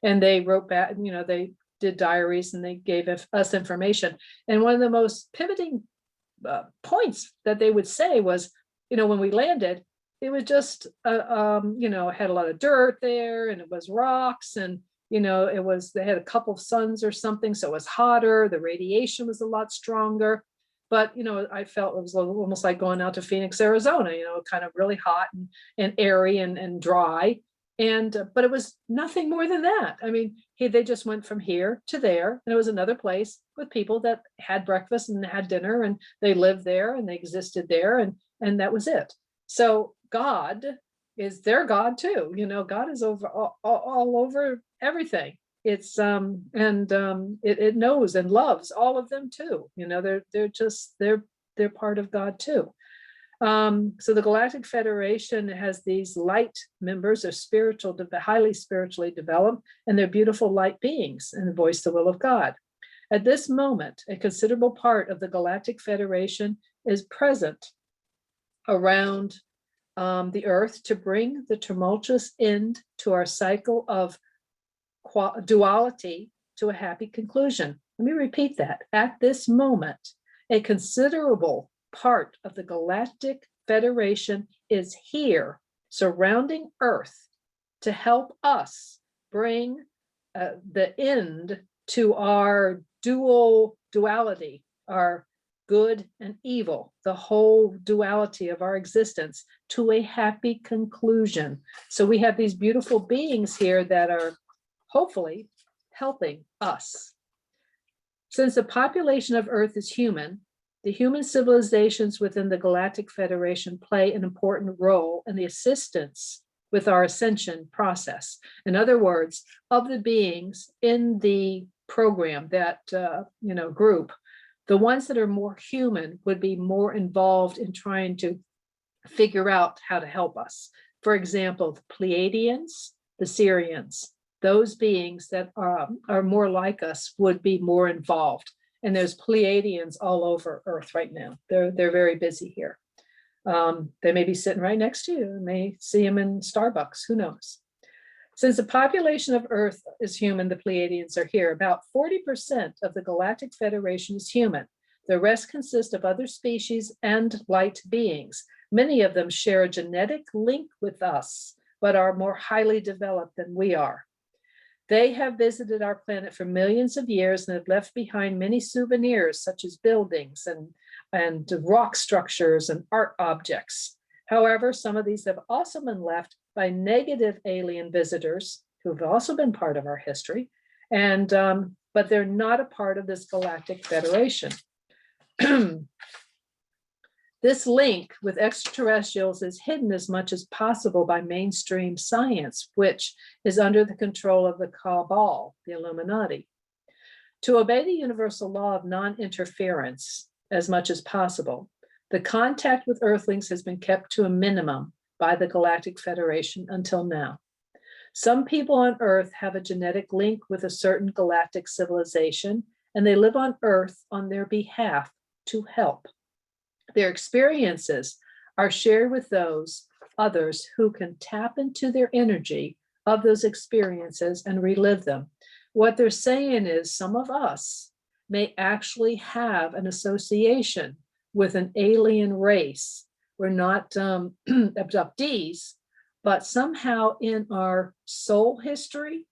Speaker 2: And they wrote back, they did diaries and they gave us information. And one of the most pivoting points that they would say was, when we landed, it was just, had a lot of dirt there, and it was rocks, and they had a couple of suns or something, so it was hotter. The radiation was a lot stronger, but I felt it was almost like going out to Phoenix, Arizona. Kind of really hot and airy and dry. And but it was nothing more than that. I mean, they just went from here to there, and it was another place with people that had breakfast and had dinner, and they lived there and they existed there, and that was it. So God is their God too. God is over all over everything. It's it knows and loves all of them too. They're part of God too. So the Galactic Federation has these light members, are highly spiritually developed, and they're beautiful light beings and voice the will of God. At this moment, a considerable part of the Galactic Federation is present around the Earth to bring the tumultuous end to our cycle of duality to a happy conclusion. Let me repeat that. At this moment, a considerable part of the Galactic Federation is here surrounding Earth to help us bring the end to our duality, our good and evil, the whole duality of our existence, to a happy conclusion. So we have these beautiful beings here that are hopefully helping us. Since the population of Earth is human, the human civilizations within the Galactic Federation play an important role in the assistance with our ascension process. In other words, of the beings in the program, that group, the ones that are more human would be more involved in trying to figure out how to help us. For example, the Pleiadians, the Syrians, those beings that are more like us would be more involved. And there's Pleiadians all over Earth right now. They're very busy here. They may be sitting right next to you. You may see them in Starbucks, who knows? Since the population of Earth is human, the Pleiadians are here. About 40% of the Galactic Federation is human. The rest consist of other species and light beings. Many of them share a genetic link with us, but are more highly developed than we are. They have visited our planet for millions of years and have left behind many souvenirs, such as buildings and rock structures and art objects. However, some of these have also been left by negative alien visitors who have also been part of our history, but they're not a part of this Galactic Federation. This link with extraterrestrials is hidden as much as possible by mainstream science, which is under the control of the cabal, the Illuminati. To obey the universal law of non-interference as much as possible, the contact with Earthlings has been kept to a minimum by the Galactic Federation until now. Some people on Earth have a genetic link with a certain galactic civilization, and they live on Earth on their behalf to help. Their experiences are shared with those others who can tap into their energy of those experiences and relive them. What they're saying is some of us may actually have an association with an alien race. We're not abductees, but somehow in our soul history,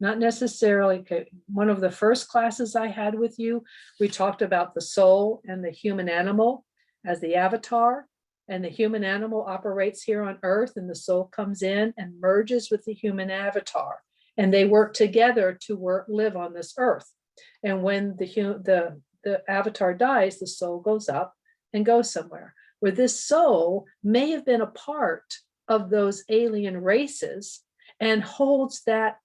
Speaker 2: not necessarily. One of the first classes I had with you, we talked about the soul and the human animal as the avatar, and the human animal operates here on Earth, and the soul comes in and merges with the human avatar, and they work together to live on this Earth. And when the avatar dies, the soul goes up and goes somewhere, where this soul may have been a part of those alien races and holds that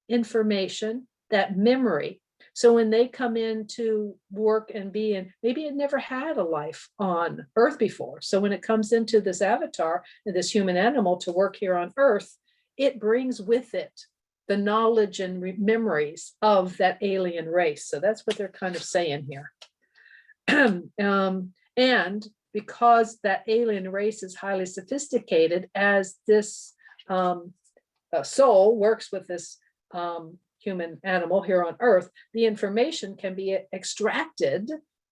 Speaker 2: information, that memory. So when they come in to work and be in, maybe it never had a life on Earth before. So when it comes into this avatar and this human animal to work here on Earth, it brings with it the knowledge and memories of that alien race. So that's what they're kind of saying here. And because that alien race is highly sophisticated, as this soul works with this human animal here on Earth, the information can be extracted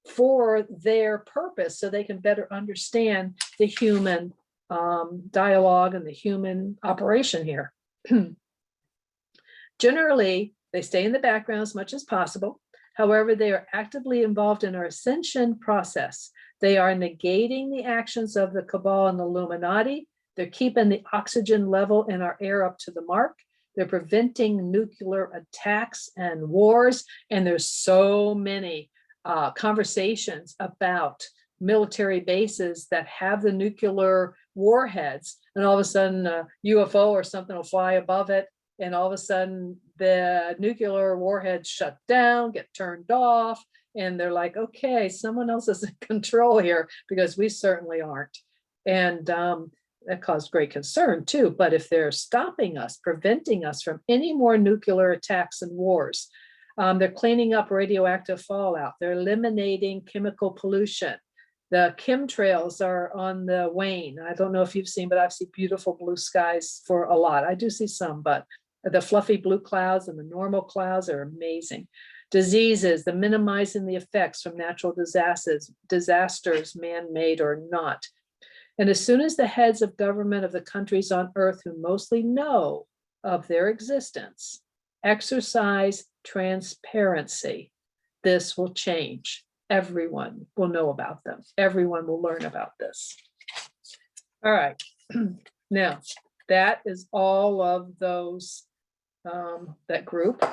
Speaker 2: for their purpose so they can better understand the human dialogue and the human operation here. Generally, they stay in the background as much as possible. However, they are actively involved in our ascension process. They are negating the actions of the cabal and the Illuminati. They're keeping the oxygen level in our air up to the mark. They're preventing nuclear attacks and wars. And there's so many conversations about military bases that have the nuclear warheads, and all of a sudden a UFO or something will fly above it, and all of a sudden the nuclear warheads shut down, get turned off, and they're like, okay, someone else is in control here, because we certainly aren't. And that caused great concern too. But if they're stopping us, preventing us from any more nuclear attacks and wars, they're cleaning up radioactive fallout, they're eliminating chemical pollution. The chemtrails are on the wane. I don't know if you've seen, but I've seen beautiful blue skies for a lot. I do see some, but the fluffy blue clouds and the normal clouds are amazing. Diseases, the minimizing the effects from natural disasters, man-made or not. And as soon as the heads of government of the countries on Earth who mostly know of their existence exercise transparency, this will change. Everyone will know about them. Everyone will learn about this. All right. Now, that is all of those, that group.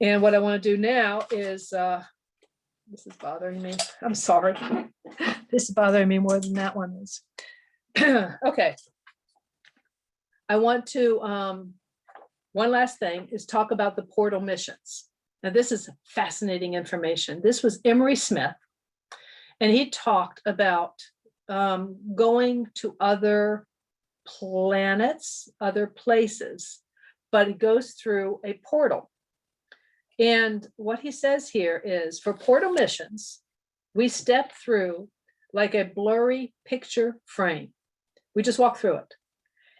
Speaker 2: And what I want to do now is, this is bothering me. I'm sorry. This is bothering me more than that one is. Okay. I want to, one last thing is talk about the portal missions. Now, this is fascinating information. This was Emery Smith, and he talked about going to other planets, other places, but it goes through a portal. And what he says here is, for portal missions, we step through like a blurry picture frame. We just walk through it.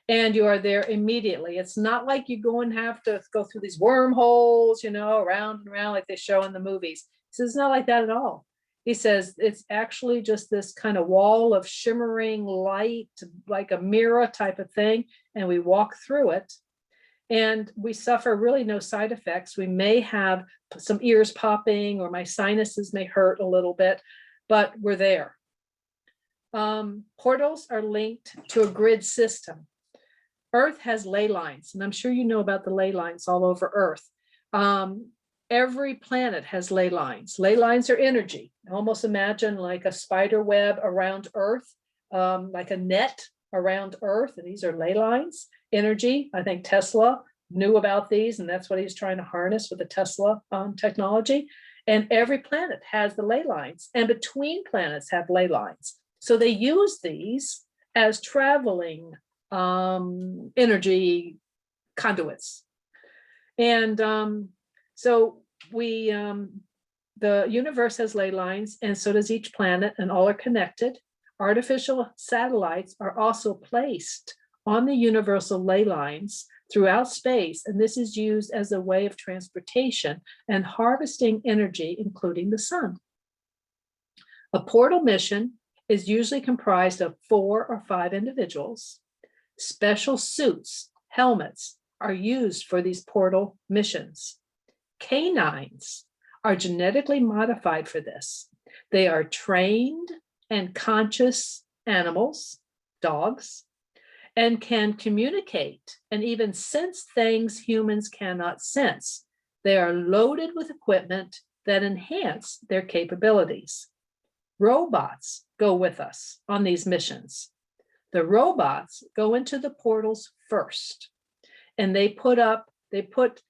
Speaker 2: And you are there immediately. It's not like you go and have to go through these wormholes, you know, around and around like they show in the movies. He says, it's not like that at all. He says, it's actually just this kind of wall of shimmering light, like a mirror type of thing. And we walk through it and we suffer really no side effects. We may have some ears popping or my sinuses may hurt a little bit, but we're there. Portals are linked to a grid system. Earth has ley lines, and I'm sure you know about the ley lines all over Earth. Every planet has ley lines. Ley lines are energy. Almost imagine like a spider web around Earth, like a net around Earth, and these are ley lines, energy. I think Tesla knew about these, and that's what he's trying to harness with the Tesla technology. And every planet has the ley lines, and between planets have ley lines. So they use these as traveling energy conduits. And so we, the universe has ley lines, and so does each planet, and all are connected. Artificial satellites are also placed on the universal ley lines throughout space, and this is used as a way of transportation and harvesting energy, including the sun. A portal mission is usually comprised of 4 or 5 individuals. Special suits, helmets are used for these portal missions. Canines are genetically modified for this. They are trained and conscious animals, dogs, and can communicate and even sense things humans cannot sense. They are loaded with equipment that enhance their capabilities. Robots go with us on these missions. The robots go into the portals first, and they put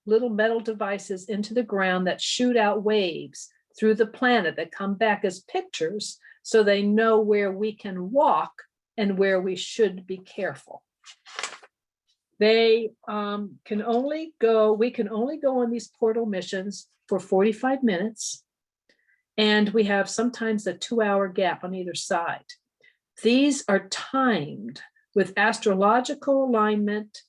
Speaker 2: little metal devices into the ground that shoot out waves through the planet that come back as pictures, so they know where we can walk and where we should be careful. We can only go on these portal missions for 45 minutes. And we have sometimes a 2-hour gap on either side. These are timed with astrological alignment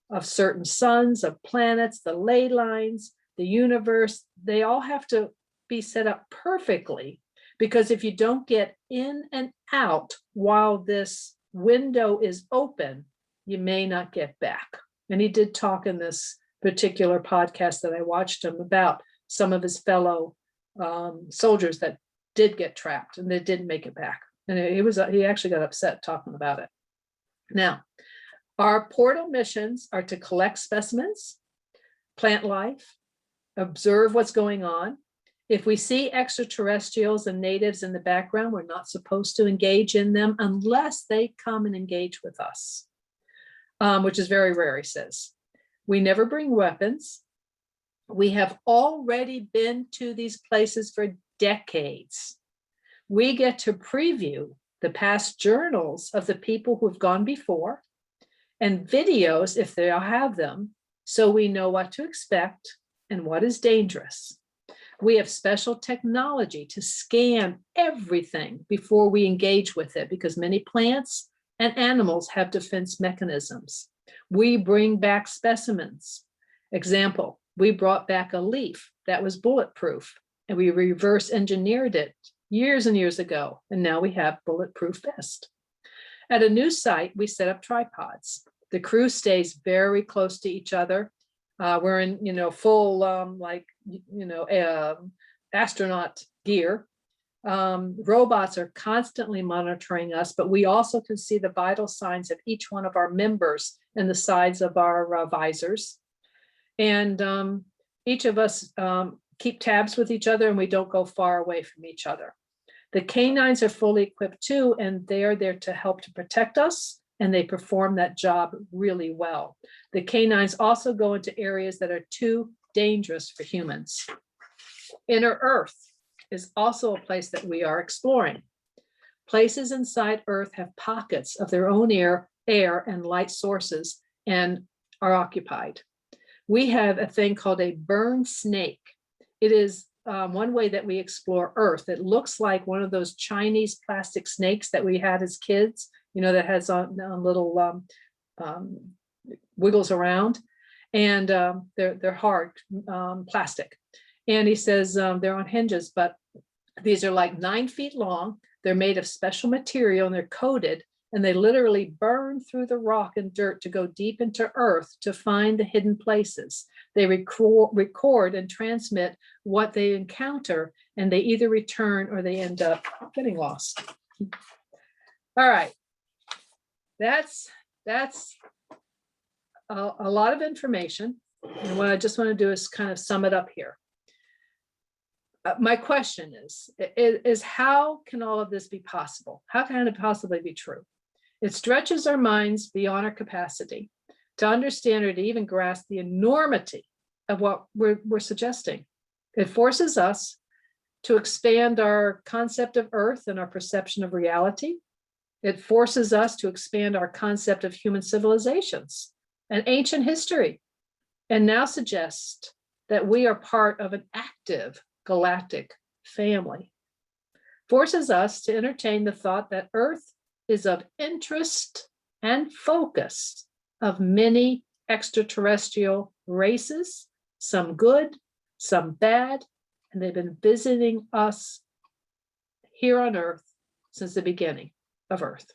Speaker 2: of certain suns, of planets, the ley lines, the universe. They all have to be set up perfectly, because if you don't get in and out while this window is open, you may not get back. And he did talk in this particular podcast that I watched him about some of his fellow soldiers that did get trapped and they didn't make it back. And he actually got upset talking about it. Now, our portal missions are to collect specimens, plant life, observe what's going on. If we see extraterrestrials and natives in the background, we're not supposed to engage in them unless they come and engage with us, which is very rare, he says. We never bring weapons. We have already been to these places for decades. We get to preview the past journals of the people who've gone before and videos if they all have them, so we know what to expect and what is dangerous. We have special technology to scan everything before we engage with it, because many plants and animals have defense mechanisms. We bring back specimens. Example, we brought back a leaf that was bulletproof, and we reverse engineered it years and years ago, and now we have bulletproof vest. At a new site, we set up tripods. The crew stays very close to each other. We're in, full astronaut gear. Robots are constantly monitoring us, but we also can see the vital signs of each one of our members in the sides of our visors. And each of us keep tabs with each other, and we don't go far away from each other. The canines are fully equipped too, and they are there to help to protect us, and they perform that job really well. The canines also go into areas that are too dangerous for humans. Inner Earth is also a place that we are exploring. Places inside Earth have pockets of their own air and light sources and are occupied. We have a thing called a burn snake. It is one way that we explore Earth. It looks like one of those Chinese plastic snakes that we had as kids, that has a little wiggles around, and they're hard plastic. And he says they're on hinges, but these are like 9 feet long. They're made of special material and they're coated, and they literally burn through the rock and dirt to go deep into Earth to find the hidden places. They record and transmit what they encounter, and they either return or they end up getting lost. All right. That's a lot of information. And what I just want to do is kind of sum it up here. My question is how can all of this be possible? How can it possibly be true? It stretches our minds beyond our capacity to understand or to even grasp the enormity of what we're suggesting. It forces us to expand our concept of Earth and our perception of reality. It forces us to expand our concept of human civilizations and ancient history, and now suggests that we are part of an active galactic family. Forces us to entertain the thought that Earth is of interest and focus of many extraterrestrial races, some good, some bad, and they've been visiting us here on Earth since the beginning of Earth.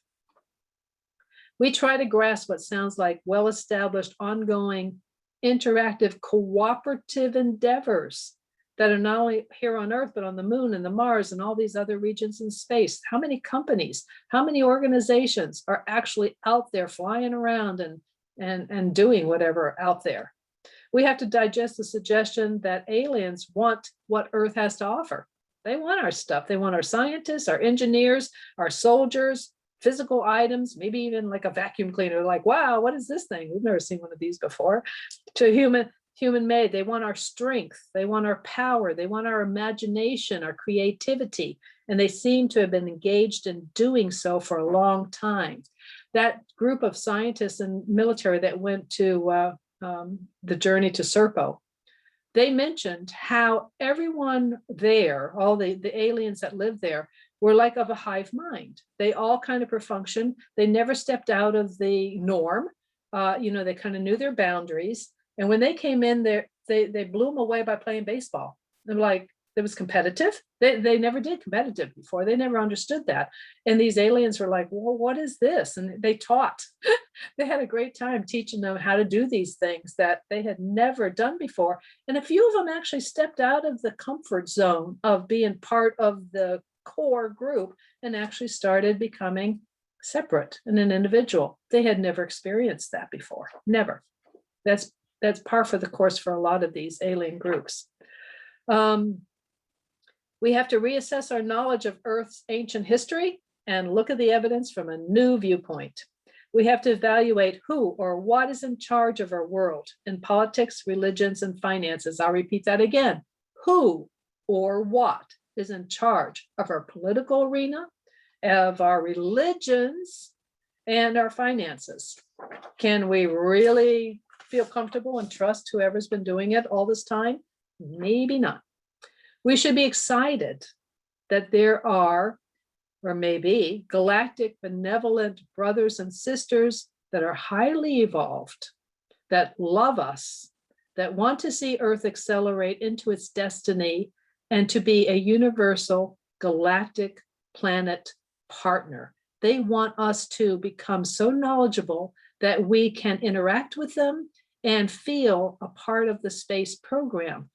Speaker 2: We try to grasp what sounds like well-established, ongoing, interactive, cooperative endeavors that are not only here on Earth, but on the moon and the Mars and all these other regions in space. How many companies, how many organizations are actually out there flying around and doing whatever out there? We have to digest the suggestion that aliens want what Earth has to offer. They want our stuff. They want our scientists, our engineers, our soldiers, physical items, maybe even like a vacuum cleaner. Like, wow, what is this thing? We've never seen one of these before. To human made. They want our strength. They want our power. They want our imagination, our creativity. And they seem to have been engaged in doing so for a long time. That group of scientists and military that went to the journey to Serpo, they mentioned how everyone there, all the aliens that lived there, were like of a hive mind. They all kind of function. They never stepped out of the norm. They kind of knew their boundaries. And when they came in there, they blew them away by playing baseball. They're like, it was competitive. They never did competitive before. They never understood that. And these aliens were like, well, what is this? And they taught. They had a great time teaching them how to do these things that they had never done before. And a few of them actually stepped out of the comfort zone of being part of the core group and actually started becoming separate and an individual. They had never experienced that before. Never. That's par for the course for a lot of these alien groups. We have to reassess our knowledge of Earth's ancient history and look at the evidence from a new viewpoint. We have to evaluate who or what is in charge of our world in politics, religions, and finances. I'll repeat that again. Who or what is in charge of our political arena, of our religions, and our finances? Can we really feel comfortable and trust whoever's been doing it all this time? Maybe not. We should be excited that there are, or maybe, galactic benevolent brothers and sisters that are highly evolved, that love us, that want to see Earth accelerate into its destiny and to be a universal galactic planet partner. They want us to become so knowledgeable that we can interact with them and feel a part of the space program.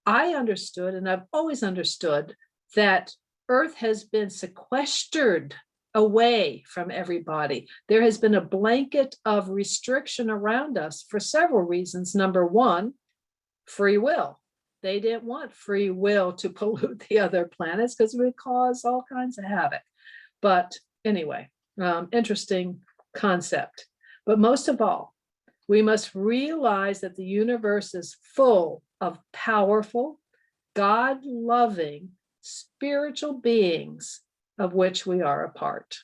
Speaker 2: I understood, and I've always understood, that Earth has been sequestered away from everybody. There has been a blanket of restriction around us for several reasons. Number one, free will. They didn't want free will to pollute the other planets because it would cause all kinds of havoc. But anyway, interesting concept. But most of all, we must realize that the universe is full of powerful, God-loving, spiritual beings of which we are a part.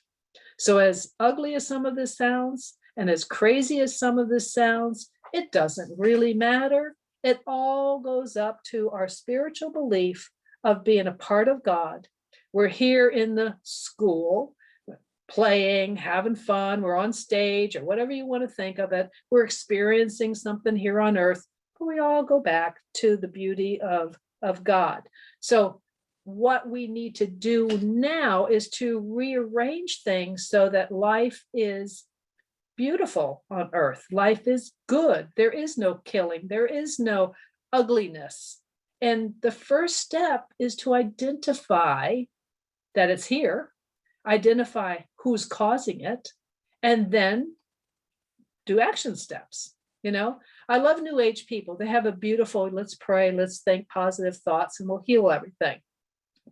Speaker 2: So as ugly as some of this sounds, and as crazy as some of this sounds, it doesn't really matter. It all goes up to our spiritual belief of being a part of God. We're here in the school, playing, having fun, we're on stage, or whatever you want to think of it. We're experiencing something here on Earth, but we all go back to the beauty of God. So what we need to do now is to rearrange things so that life is beautiful on Earth. Life is good. There is no killing. There is no ugliness. And the first step is to identify that it's here, identify who's causing it, and then do action steps. I love New Age people. They have a beautiful, let's pray, let's think positive thoughts, and we'll heal everything.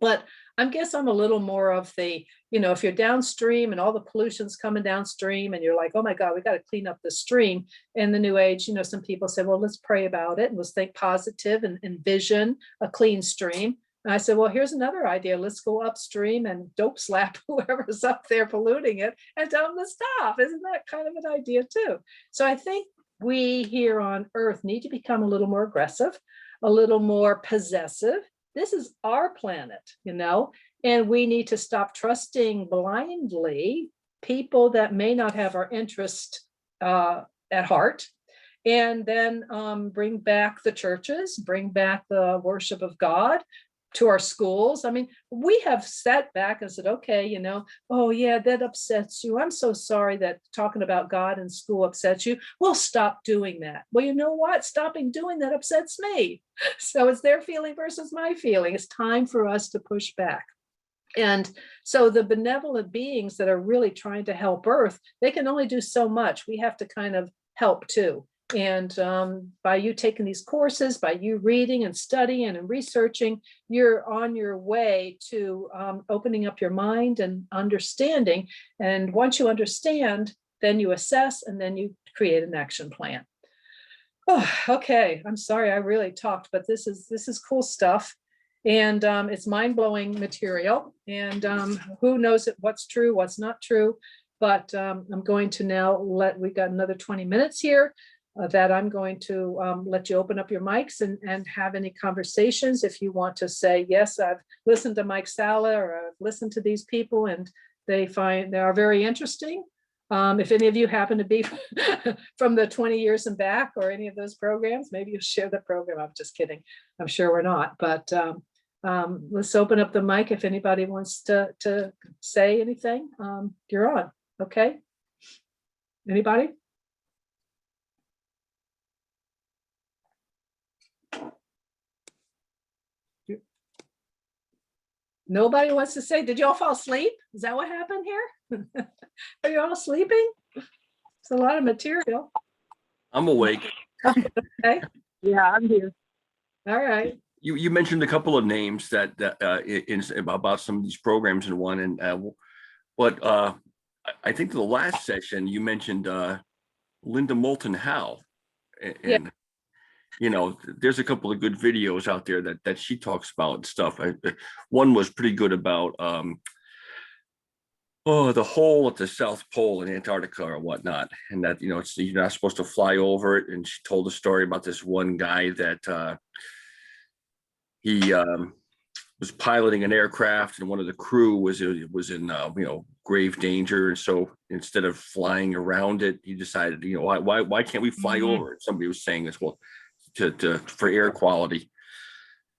Speaker 2: But I guess I'm a little more of the, if you're downstream and all the pollution's coming downstream and you're like, oh my God, we got to clean up the stream. In the New Age, some people say, well, let's pray about it and let's think positive and envision a clean stream. And I said, well, here's another idea. Let's go upstream and dope slap whoever's up there polluting it and tell them to stop. Isn't that kind of an idea too? So I think we here on Earth need to become a little more aggressive, a little more possessive. This is our planet, and we need to stop trusting blindly people that may not have our interest at heart, and then bring back the churches, bring back the worship of God to our schools. I mean, we have sat back and said, okay, oh yeah, that upsets you. I'm so sorry that talking about God in school upsets you. We'll stop doing that. Well, you know what? Stopping doing that upsets me. So it's their feeling versus my feeling. It's time for us to push back. And so the benevolent beings that are really trying to help Earth, they can only do so much. We have to kind of help too. And by you taking these courses, by you reading and studying and researching, you're on your way to opening up your mind and understanding. And once you understand, then you assess and then you create an action plan. Oh, okay. I'm sorry I really talked, but this is cool stuff. And it's mind-blowing material. And who knows what's true, what's not true. But I'm going to now we've got another 20 minutes here. that I'm going to let you open up your mics and have any conversations. If you want to say, yes, I've listened to Mike Sala, or I've listened to these people and they are very interesting. If any of you happen to be from the 20 years and back or any of those programs, maybe you'll share the program. I'm just kidding. I'm sure we're not, but let's open up the mic if anybody wants to say anything. You're on, okay? Anybody? Nobody wants to say, did you all fall asleep? Is that what happened here? Are you all sleeping? It's a lot of material.
Speaker 5: I'm awake.
Speaker 2: Okay,
Speaker 4: Yeah, I'm here.
Speaker 2: all right.
Speaker 5: You mentioned a couple of names that about some of these programs and one, and but I think the last session you mentioned Linda Moulton Howe, and
Speaker 2: Yeah.
Speaker 5: you know, there's a couple of good videos out there that she talks about stuff. One was pretty good about the hole at the South Pole in Antarctica or whatnot, and that, you know, you're not supposed to fly over it. And she told a story about this one guy that he was piloting an aircraft, and one of the crew was in you know, grave danger, and so instead of flying around it, he decided, you know, why can't we fly over it? Somebody was saying this, well, for air quality,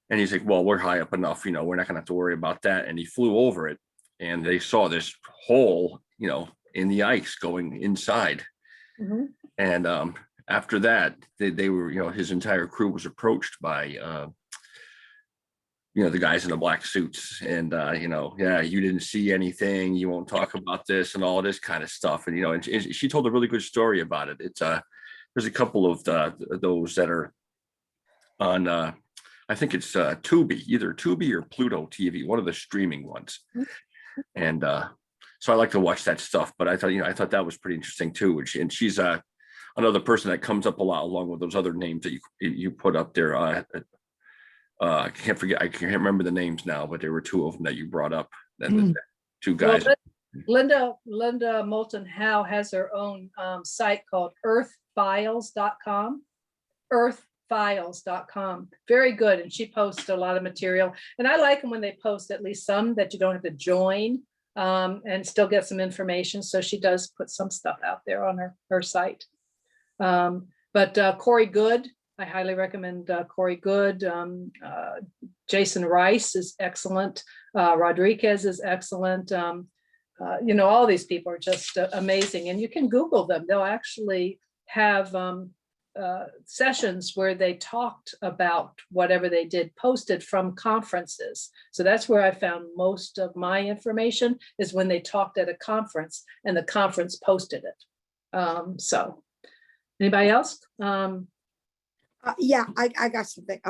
Speaker 5: and he's like, well, we're high up enough, you know, we're not gonna have to worry about that. And he flew over it, and they saw this hole, you know, in the ice going inside.
Speaker 2: Mhm.
Speaker 5: And after that, they were, you know, his entire crew was approached by you know, the guys in the black suits, and you know, yeah, you didn't see anything, you won't talk about this, and all this kind of stuff. And you know, and she told a really good story about it. It's there's a couple of those that are on I think it's Tubi, either Tubi or Pluto TV, one of the streaming ones. And so I like to watch that stuff. But I thought, you know, I thought that was pretty interesting too. And she's another person that comes up a lot, along with those other names that you put up there. I can't remember the names now, but there were two of them that you brought up. Then two guys.
Speaker 2: Well, Linda Moulton Howe has her own site called earthfiles.com. Earthfiles.com. Very good. And she posts a lot of material. And I like them when they post at least some that you don't have to join and still get some information. So she does put some stuff out there on her site. But Corey Good, I highly recommend Corey Good. Jason Rice is excellent. Rodriguez is excellent. You know, all these people are just amazing, and you can Google them. They'll actually have sessions where they talked about whatever they did, posted from conferences. So that's where I found most of my information, is when they talked at a conference and the conference posted it. So anybody else?
Speaker 6: Yeah, I got something.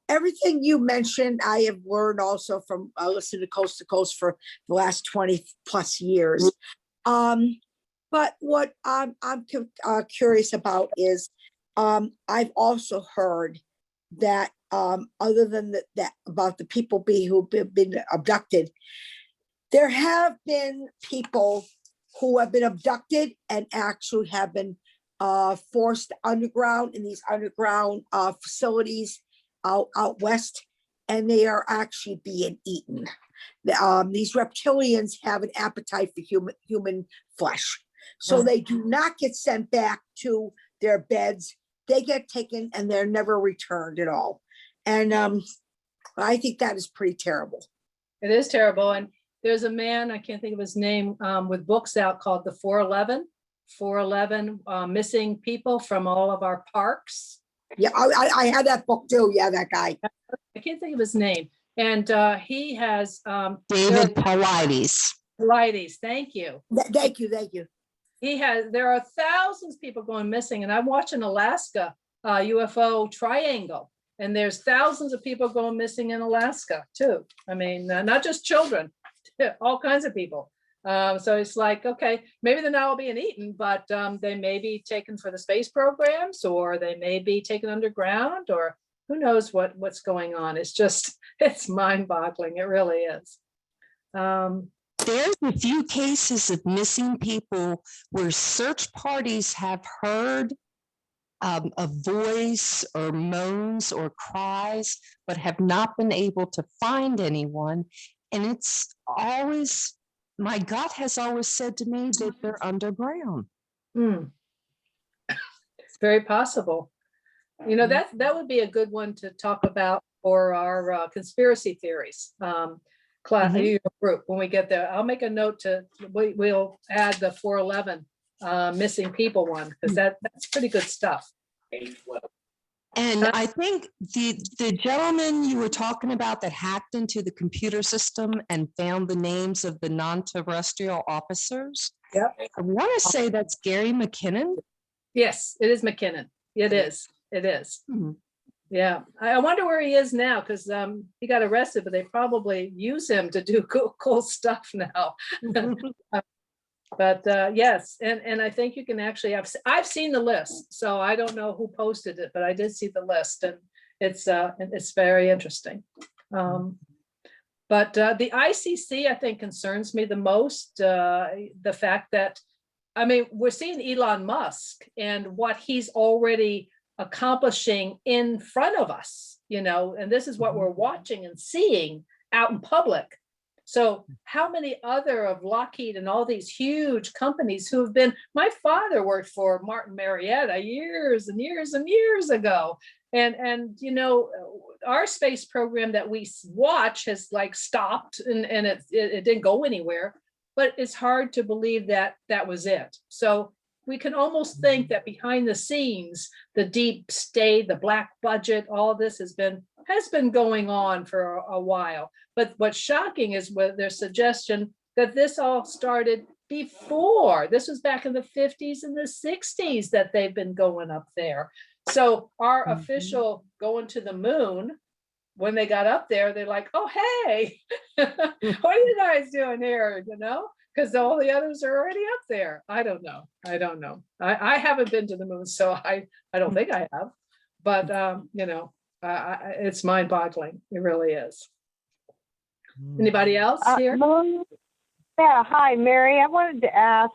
Speaker 6: Everything you mentioned, I have learned also from listening to Coast for the last 20 plus years. But what I'm curious about is, I've also heard that other than that about the people who've been abducted, there have been people who have been abducted and actually have been forced underground in these underground facilities out west, and they are actually being eaten. These reptilians have an appetite for human flesh, so they do not get sent back to their beds. They get taken and they're never returned at all. And I think that is pretty terrible.
Speaker 2: It is terrible. And there's a man, I can't think of his name, with books out called the 411 missing people from all of our parks.
Speaker 6: Yeah, I had that book too. Yeah, that guy.
Speaker 2: I can't think of his name. And he has
Speaker 7: David Paulides.
Speaker 2: Paulides, thank you.
Speaker 6: Thank you.
Speaker 2: There are thousands of people going missing, and I watch an Alaska UFO triangle, and there's thousands of people going missing in Alaska too. I mean, not just children, all kinds of people. So it's like, okay, maybe they're not all being eaten, but they may be taken for the space programs, or they may be taken underground, or who knows what's going on. It's just, it's mind-boggling. It really is.
Speaker 7: There's a few cases of missing people where search parties have heard a voice or moans or cries, but have not been able to find anyone. And it's always, my gut has always said to me that they're underground.
Speaker 2: Hmm. It's very possible. You know, that would be a good one to talk about for our conspiracy theories class group when we get there. I'll make a note to, we'll add the 411 missing people one, because that's pretty good stuff.
Speaker 7: And I think the gentleman you were talking about that hacked into the computer system and found the names of the non-terrestrial officers.
Speaker 2: Yep.
Speaker 7: I want to say that's Gary McKinnon.
Speaker 2: Yes, it is McKinnon. It is. It is.
Speaker 7: Mhm.
Speaker 2: Yeah. I wonder where he is now, because he got arrested, but they probably use him to do cool stuff now. But yes, and I think you can actually have, I've seen the list, so I don't know who posted it, but I did see the list, and it's very interesting. But the ICC, I think, concerns me the most. The fact that, I mean, we're seeing Elon Musk and what he's already accomplishing in front of us, you know, and this is what we're watching and seeing out in public. So how many other of Lockheed and all these huge companies who have been, my father worked for Martin Marietta years and years and years ago. And you know, our space program that we watch has like stopped and it didn't go anywhere, but it's hard to believe that that was it. So we can almost think that behind the scenes, the deep state, the black budget, all this has been going on for a while. But what's shocking is with their suggestion that this all started before. This was back in the 50s and the 60s that they've been going up there. So our official going to the moon, when they got up there, they're like, oh, hey, what are you guys doing here? You know, because all the others are already up there. I don't know. I haven't been to the moon, so I don't think I have. But, you know, it's mind boggling. It really is. Anybody else here?
Speaker 8: Yeah, hi, Mary. I wanted to ask,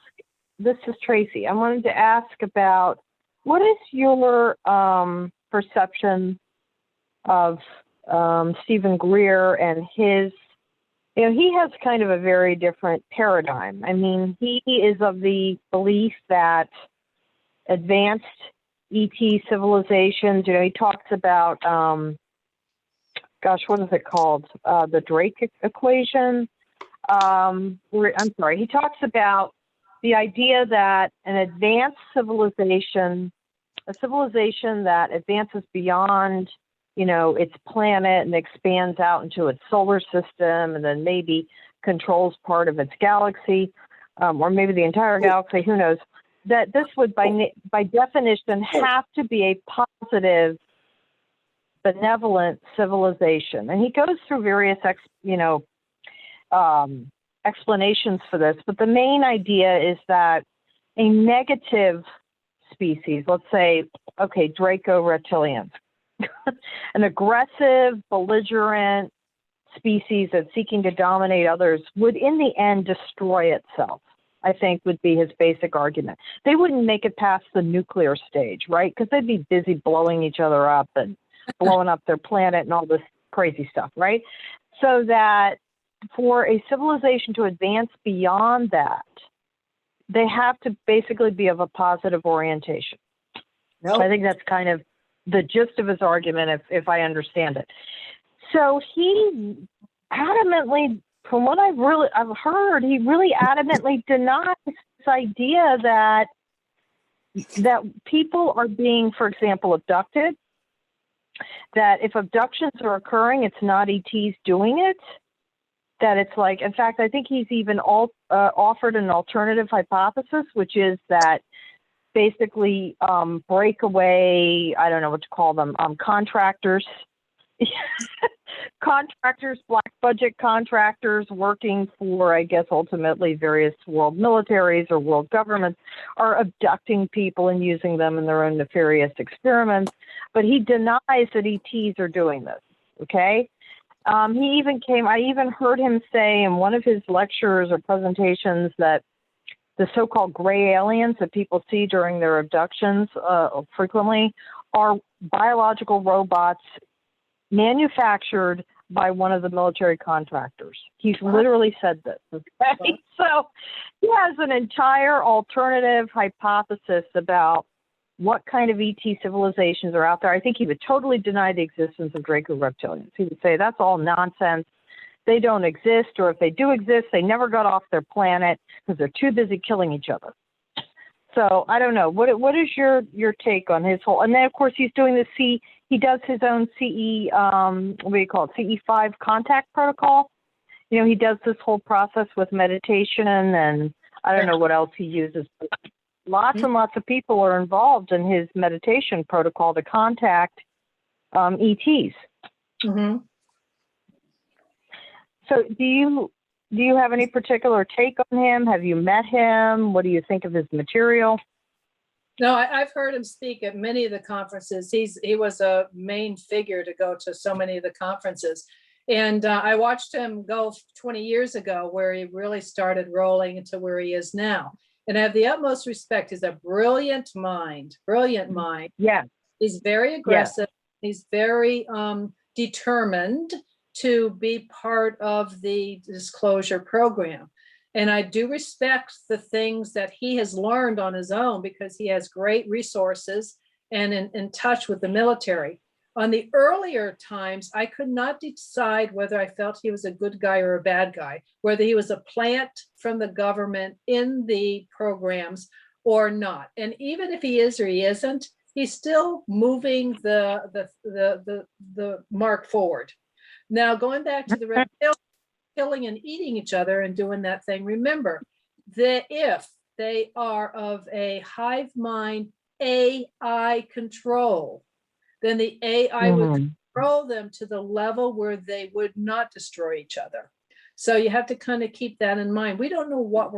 Speaker 8: this is Tracy. I wanted to ask about, what is your perception of Stephen Greer and his, you know, he has kind of a very different paradigm. I mean, he is of the belief that advanced ET civilizations, you know, he talks about, gosh, what is it called? The Drake equation. I'm sorry, he talks about the idea that an advanced civilization, a civilization that advances beyond, you know, its planet and expands out into its solar system and then maybe controls part of its galaxy, or maybe the entire galaxy, who knows, that this would by definition have to be a positive, benevolent civilization. And he goes through various, explanations for this, but the main idea is that a negative species, let's say, okay, Draco reptilians, an aggressive, belligerent species that's seeking to dominate others would in the end destroy itself, I think would be his basic argument. They wouldn't make it past the nuclear stage, right? Because they'd be busy blowing each other up and blowing up their planet and all this crazy stuff, right? So that for a civilization to advance beyond that, they have to basically be of a positive orientation.
Speaker 6: Nope.
Speaker 8: I think that's kind of the gist of his argument, if I understand it. So he adamantly, from what I've heard, he really adamantly denies this idea that people are being, for example, abducted, that if abductions are occurring, it's not ETs doing it, that it's like, in fact, I think he's even offered an alternative hypothesis, which is that basically breakaway, I don't know what to call them, contractors, black budget contractors working for, I guess, ultimately various world militaries or world governments are abducting people and using them in their own nefarious experiments. But he denies that ETs are doing this, okay? I even heard him say in one of his lectures or presentations that the so-called gray aliens that people see during their abductions frequently are biological robots manufactured by one of the military contractors. He's literally said this. Okay? So he has an entire alternative hypothesis about what kind of ET civilizations are out there. I think he would totally deny the existence of Draco reptilians. He would say that's all nonsense. They don't exist, or if they do exist, they never got off their planet because they're too busy killing each other. So I don't know. What is your take on his whole? And then of course he's doing he does his own CE what do you call it? CE5 contact protocol. You know, he does this whole process with meditation, and I don't know what else he uses. Lots and lots of people are involved in his meditation protocol to contact ETs.
Speaker 2: Mm-hmm.
Speaker 8: So do you have any particular take on him? Have you met him? What do you think of his material?
Speaker 2: No, I've heard him speak at many of the conferences. He was a main figure to go to so many of the conferences. And I watched him go 20 years ago, where he really started rolling into where he is now. And I have the utmost respect. He's a brilliant mind.
Speaker 8: Yeah.
Speaker 2: He's very aggressive. He's very determined to be part of the disclosure program. And I do respect the things that he has learned on his own, because he has great resources and in touch with the military. On the earlier times, I could not decide whether I felt he was a good guy or a bad guy, whether he was a plant from the government in the programs or not. And even if he is or he isn't, he's still moving the mark forward. Now, going back to the reptilians killing and eating each other and doing that thing, remember that if they are of a hive mind AI control, then the AI would control them to the level where they would not destroy each other. So you have to kind of keep that in mind. We don't know what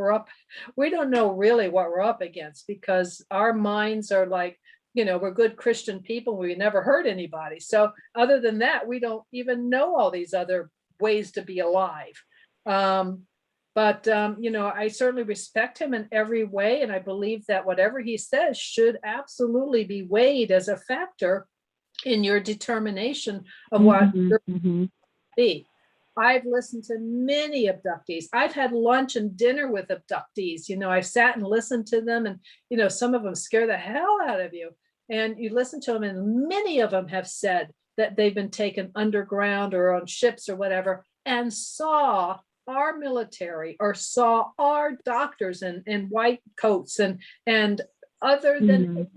Speaker 2: we don't know really what we're up against, because our minds are like, you know, we're good Christian people. We never hurt anybody. So other than that, we don't even know all these other ways to be alive. But you know, I certainly respect him in every way. And I believe that whatever he says should absolutely be weighed as a factor in your determination of what be. I've listened to many abductees. I've had lunch and dinner with abductees. You know, I've sat and listened to them, and, you know, some of them scare the hell out of you. And you listen to them, and many of them have said that they've been taken underground or on ships or whatever, and saw our military or saw our doctors in white coats and other than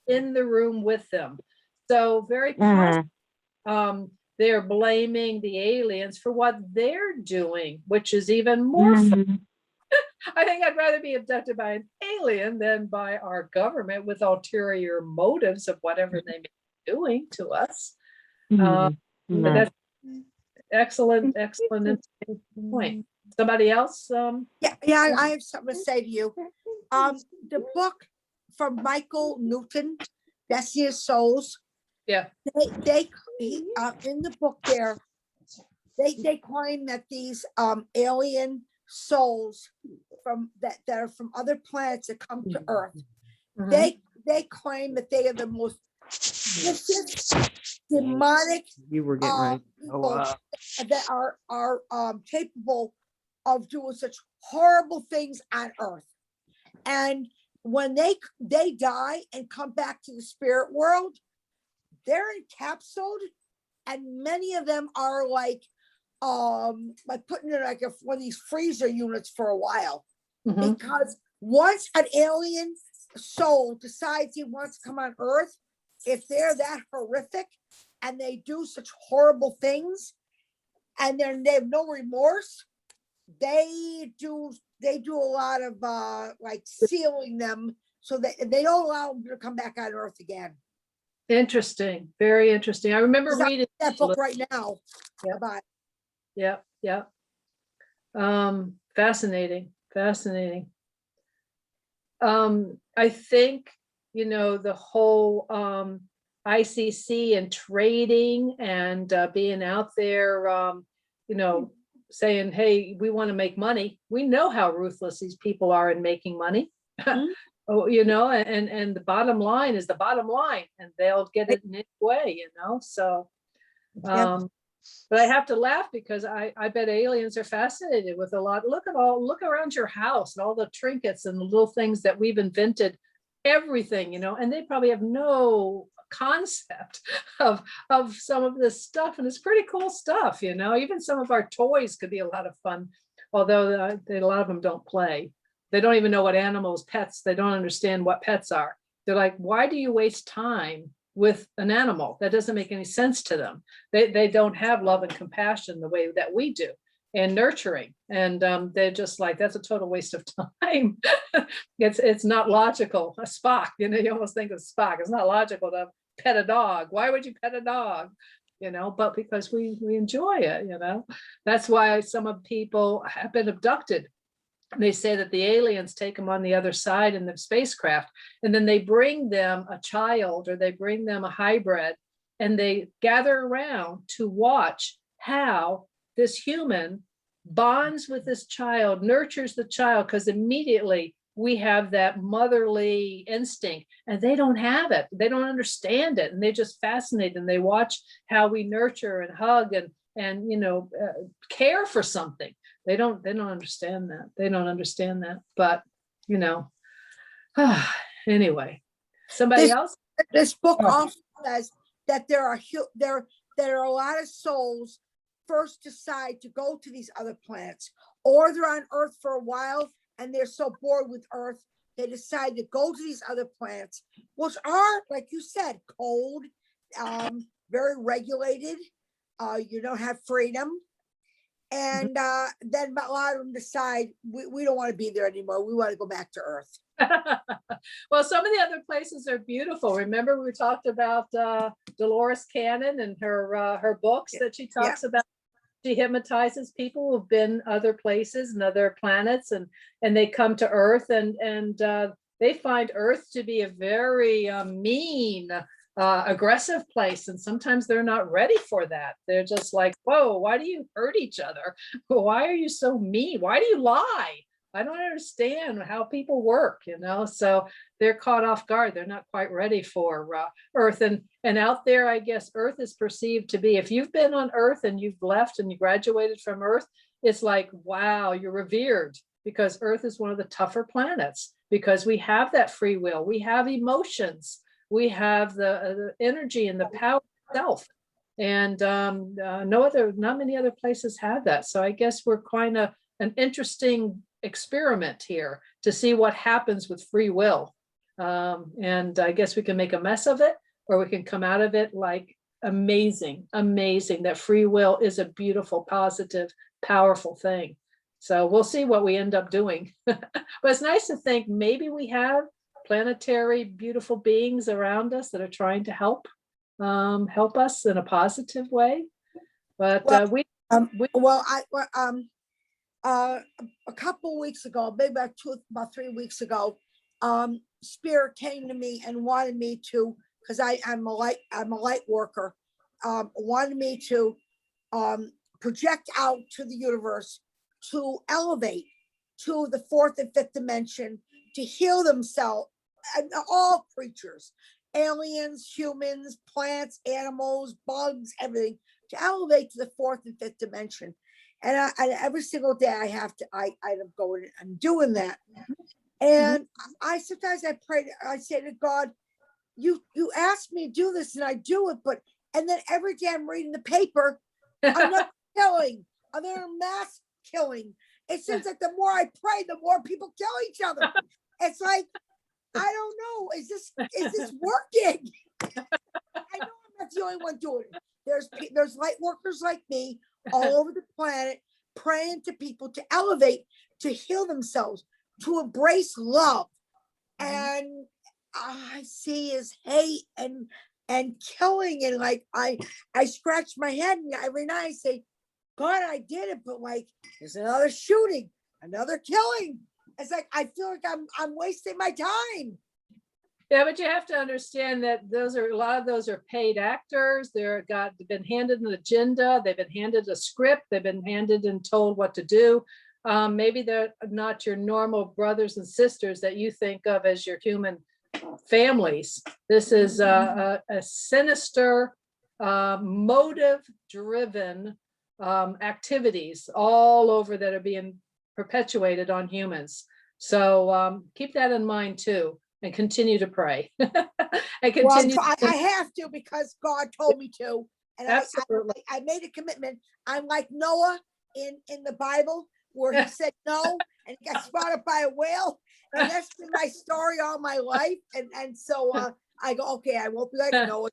Speaker 2: in the room with them. So very possible. They're blaming the aliens for what they're doing, which is even more fun. I think I'd rather be abducted by an alien than by our government with ulterior motives of whatever they may be doing to us. But that's excellent point. Somebody else?
Speaker 6: Yeah, I have something to say to you. The book from Michael Newton, Destiny of Souls.
Speaker 2: Yeah.
Speaker 6: In the book there, they claim that these alien souls that are from other planets that come to Earth, they claim that they are the most vicious, demonic
Speaker 3: You were getting ready.
Speaker 6: people that are capable of doing such horrible things on Earth. And when they die and come back to the spirit world, they're encapsulated, and many of them are like putting in like one of these freezer units for a while. Because once an alien soul decides he wants to come on Earth, if they're that horrific and they do such horrible things and they have no remorse, they do a lot of like sealing them so that they don't allow them to come back on Earth again.
Speaker 2: Interesting. Very interesting. I remember reading
Speaker 6: that book right now. About
Speaker 2: Yeah. Fascinating. I think, you know, the whole ICC and trading and being out there, you know, saying, hey, we want to make money. We know how ruthless these people are in making money.
Speaker 6: Mhm.
Speaker 2: Oh, and the bottom line is the bottom line, and they'll get it in any way, so.
Speaker 6: Yep.
Speaker 2: But I have to laugh because I bet aliens are fascinated with a lot. Look around your house and all the trinkets and the little things that we've invented, everything, and they probably have no concept of some of this stuff. And it's pretty cool stuff, even some of our toys could be a lot of fun, although a lot of them don't play. They don't even know what animals, pets, they don't understand what pets are. They're like, why do you waste time with an animal? That doesn't make any sense to them. They don't have love and compassion the way that we do, and nurturing. And they're just like, that's a total waste of time. It's not logical. A Spock, you almost think of Spock. It's not logical to pet a dog. Why would you pet a dog? But because we enjoy it, That's why some people have been abducted. They say that the aliens take them on the other side in the spacecraft, and then they bring them a child or they bring them a hybrid, and they gather around to watch how this human bonds with this child, nurtures the child, because immediately we have that motherly instinct and they don't have it. They don't understand it. And they're just fascinated, and they watch how we nurture and hug and care for something. They don't understand that. They don't understand that. But, anyway, somebody else?
Speaker 6: This book
Speaker 2: Oh.
Speaker 6: also says that there are a lot of souls first decide to go to these other planets, or they're on Earth for a while and they're so bored with Earth, they decide to go to these other planets, which are, like you said, cold, very regulated. You don't have freedom. And then a lot of them decide we don't want to be there anymore. We want to go back to Earth.
Speaker 2: Well, some of the other places are beautiful. Remember, we talked about Dolores Cannon and her books that she talks about. She hypnotizes people who've been other places and other planets, and they come to Earth, and they find Earth to be a very mean, aggressive place, and sometimes they're not ready for that. They're just like, whoa, why do you hurt each other? Why are you so mean? Why do you lie? I don't understand how people work, so they're caught off guard. They're not quite ready for Earth. And out there, I guess Earth is perceived to be, if you've been on Earth and you've left and you graduated from Earth, it's like, wow, you're revered, because Earth is one of the tougher planets, because we have that free will. We have emotions. We have the energy and the power itself. And not many other places have that. So I guess we're kind of an interesting experiment here to see what happens with free will. And I guess we can make a mess of it, or we can come out of it like amazing, that free will is a beautiful, positive, powerful thing. So we'll see what we end up doing. But it's nice to think maybe we have planetary, beautiful beings around us that are trying to help us in a positive way. But
Speaker 6: a couple of weeks ago, maybe about 3 weeks ago, Spirit came to me and wanted me to, because I'm a light worker, wanted me to project out to the universe, to elevate to the fourth and fifth dimension, to heal themselves, and all creatures, aliens, humans, plants, animals, bugs, everything, to elevate to the fourth and fifth dimension. And every single day I end up going and doing that. And I sometimes pray, I say to God, you asked me to do this and I do it, and then every day I'm reading the paper, another killing, another mass killing. It seems like the more I pray, the more people kill each other. It's like, I don't know, is this working? I know I'm not the only one doing it. There's light workers like me all over the planet praying to people to elevate, to heal themselves, to embrace love. And I see is hate and killing, and like I scratch my head, and every night I say, God, I did it, but like there's another shooting, another killing. It's like I feel like I'm wasting my time.
Speaker 2: Yeah, but you have to understand that a lot of those are paid actors. They've been handed an agenda, they've been handed a script, they've been handed and told what to do. Maybe they're not your normal brothers and sisters that you think of as your human families. This is a sinister, motive-driven activities all over that are being perpetuated on humans. So keep that in mind too, and continue to pray. And
Speaker 6: Well,
Speaker 2: continue.
Speaker 6: I have to because God told me to. And
Speaker 2: Absolutely.
Speaker 6: I made a commitment. I'm like Noah in the Bible where he said no and got swallowed by a whale. And that's been my story all my life. And so I go, okay, I won't be like Noah.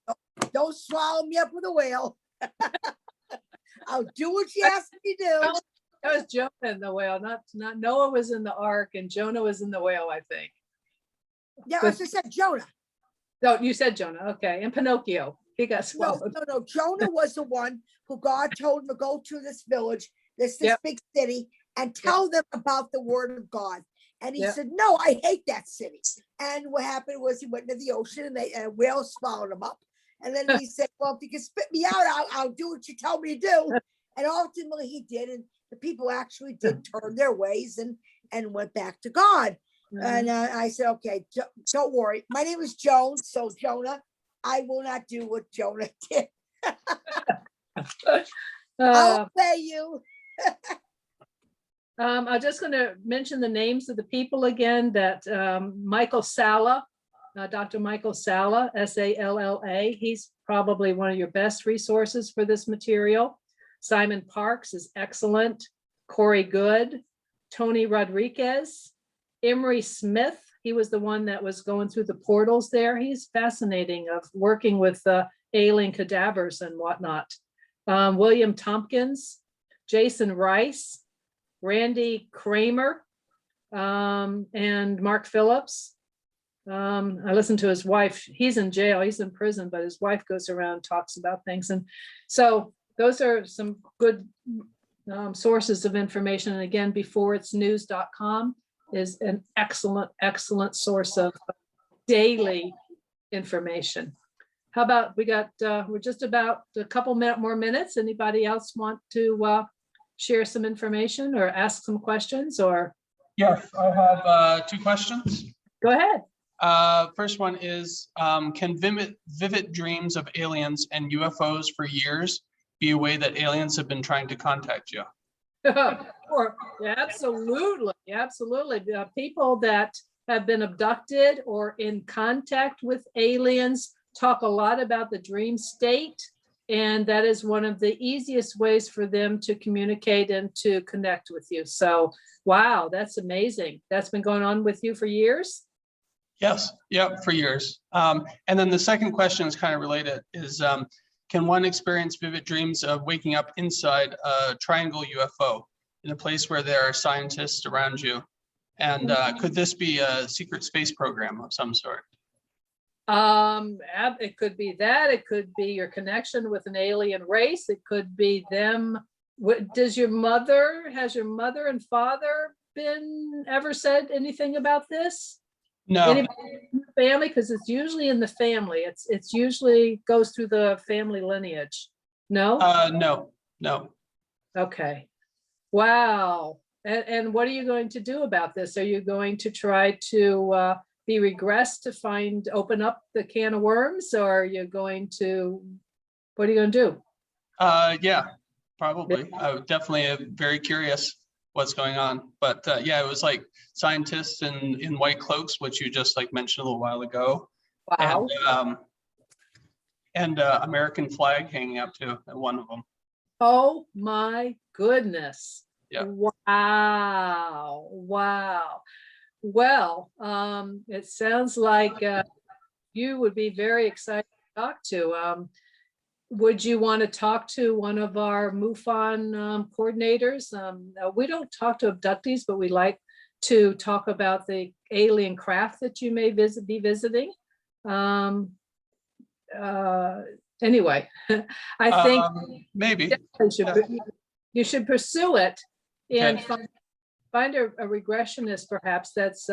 Speaker 6: Don't swallow me up with a whale. I'll do what you ask me to do.
Speaker 2: That was Jonah in the whale, not Noah was in the ark and Jonah was in the whale, I think.
Speaker 6: Yeah, I just said Jonah.
Speaker 2: No, you said Jonah. Okay. And Pinocchio, he got swallowed.
Speaker 6: No. Jonah was the one who God told him to go to this village, this
Speaker 2: Yep.
Speaker 6: big city, and tell them about the word of God. And he
Speaker 2: Yep.
Speaker 6: said, no, I hate that city. And what happened was he went into the ocean and a whale swallowed him up. And then he said, well, if you can spit me out, I'll do what you tell me to do. And ultimately he did. And the people actually did turn their ways and went back to God. And I said, okay, don't worry. My name is Joan. So Jonah, I will not do what Jonah did. I'll pay you.
Speaker 2: I'm just going to mention the names of the people again, that Michael Salla, Dr. Michael Salla, Salla, he's probably one of your best resources for this material. Simon Parks is excellent. Corey Good, Tony Rodriguez, Emery Smith, he was the one that was going through the portals there. He's fascinating of working with alien cadavers and whatnot. William Tompkins, Jason Rice, Randy Kramer, and Mark Phillips. I listened to his wife. He's in jail, he's in prison, but his wife goes around and talks about things. And so those are some good sources of information. And again, beforeitsnews.com is an excellent source of daily information. How about we're just about a couple more minutes. Anybody else want to share some information or ask some questions or?
Speaker 9: Yes, I have 2 questions.
Speaker 2: Go ahead.
Speaker 9: First one is, can vivid dreams of aliens and UFOs for years be a way that aliens have been trying to contact you?
Speaker 2: Absolutely. People that have been abducted or in contact with aliens talk a lot about the dream state. And that is one of the easiest ways for them to communicate and to connect with you. So, wow, that's amazing. That's been going on with you for years?
Speaker 9: Yes, yep, for years. And then the second question is kind of related, is can one experience vivid dreams of waking up inside a triangle UFO in a place where there are scientists around you? And could this be a secret space program of some sort?
Speaker 2: It could be that. It could be your connection with an alien race. It could be them. Has your mother and father ever said anything about this?
Speaker 9: No.
Speaker 2: Anybody in the family? Because it's usually in the family. It's usually goes through the family lineage. No?
Speaker 9: No.
Speaker 2: Okay. Wow. And what are you going to do about this? Are you going to try to be regressed to open up the can of worms, or are you going to, what are you going to do?
Speaker 9: Yeah, probably. I definitely am very curious what's going on. But yeah, it was like scientists in white cloaks, which you just like mentioned a little while ago.
Speaker 2: Wow.
Speaker 9: And American flag hanging up too, at one of them.
Speaker 2: Oh my goodness.
Speaker 9: Yeah.
Speaker 2: Wow. Well, it sounds like you would be very excited to talk to. Would you want to talk to one of our MUFON coordinators? We don't talk to abductees, but we like to talk about the alien craft that you may be visiting. Anyway, I think
Speaker 9: maybe
Speaker 2: you should pursue it and
Speaker 9: Okay.
Speaker 2: find a regressionist perhaps that's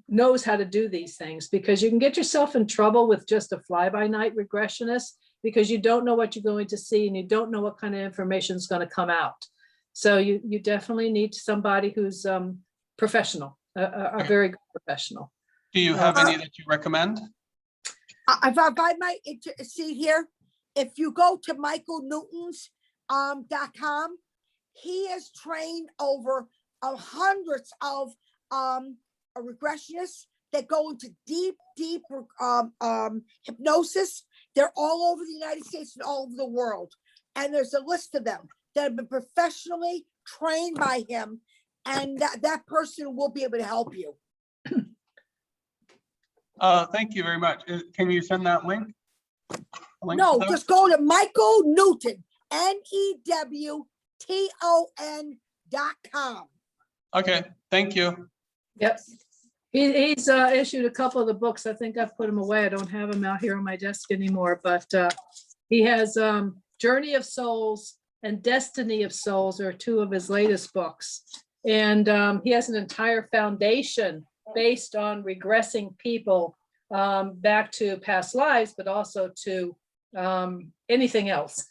Speaker 2: knows how to do these things, because you can get yourself in trouble with just a fly-by-night regressionist because you don't know what you're going to see and you don't know what kind of information is going to come out. So you definitely need somebody who's professional, a very good professional.
Speaker 9: Do you have any that you recommend?
Speaker 6: If I might see here, if you go to michaelnewtons .com, he has trained over hundreds of regressionists that go into deep hypnosis. They're all over the United States and all over the world. And there's a list of them that have been professionally trained by him, and that person will be able to help you.
Speaker 9: Thank you very much. Can you send that link?
Speaker 6: No, just go to Michael Newton, NEWTON.com.
Speaker 9: Okay, thank you.
Speaker 2: Yep. He's issued a couple of the books. I think I've put them away. I don't have them out here on my desk anymore, but he has Journey of Souls and Destiny of Souls are two of his latest books. And he has an entire foundation based on regressing people back to past lives, but also to anything else.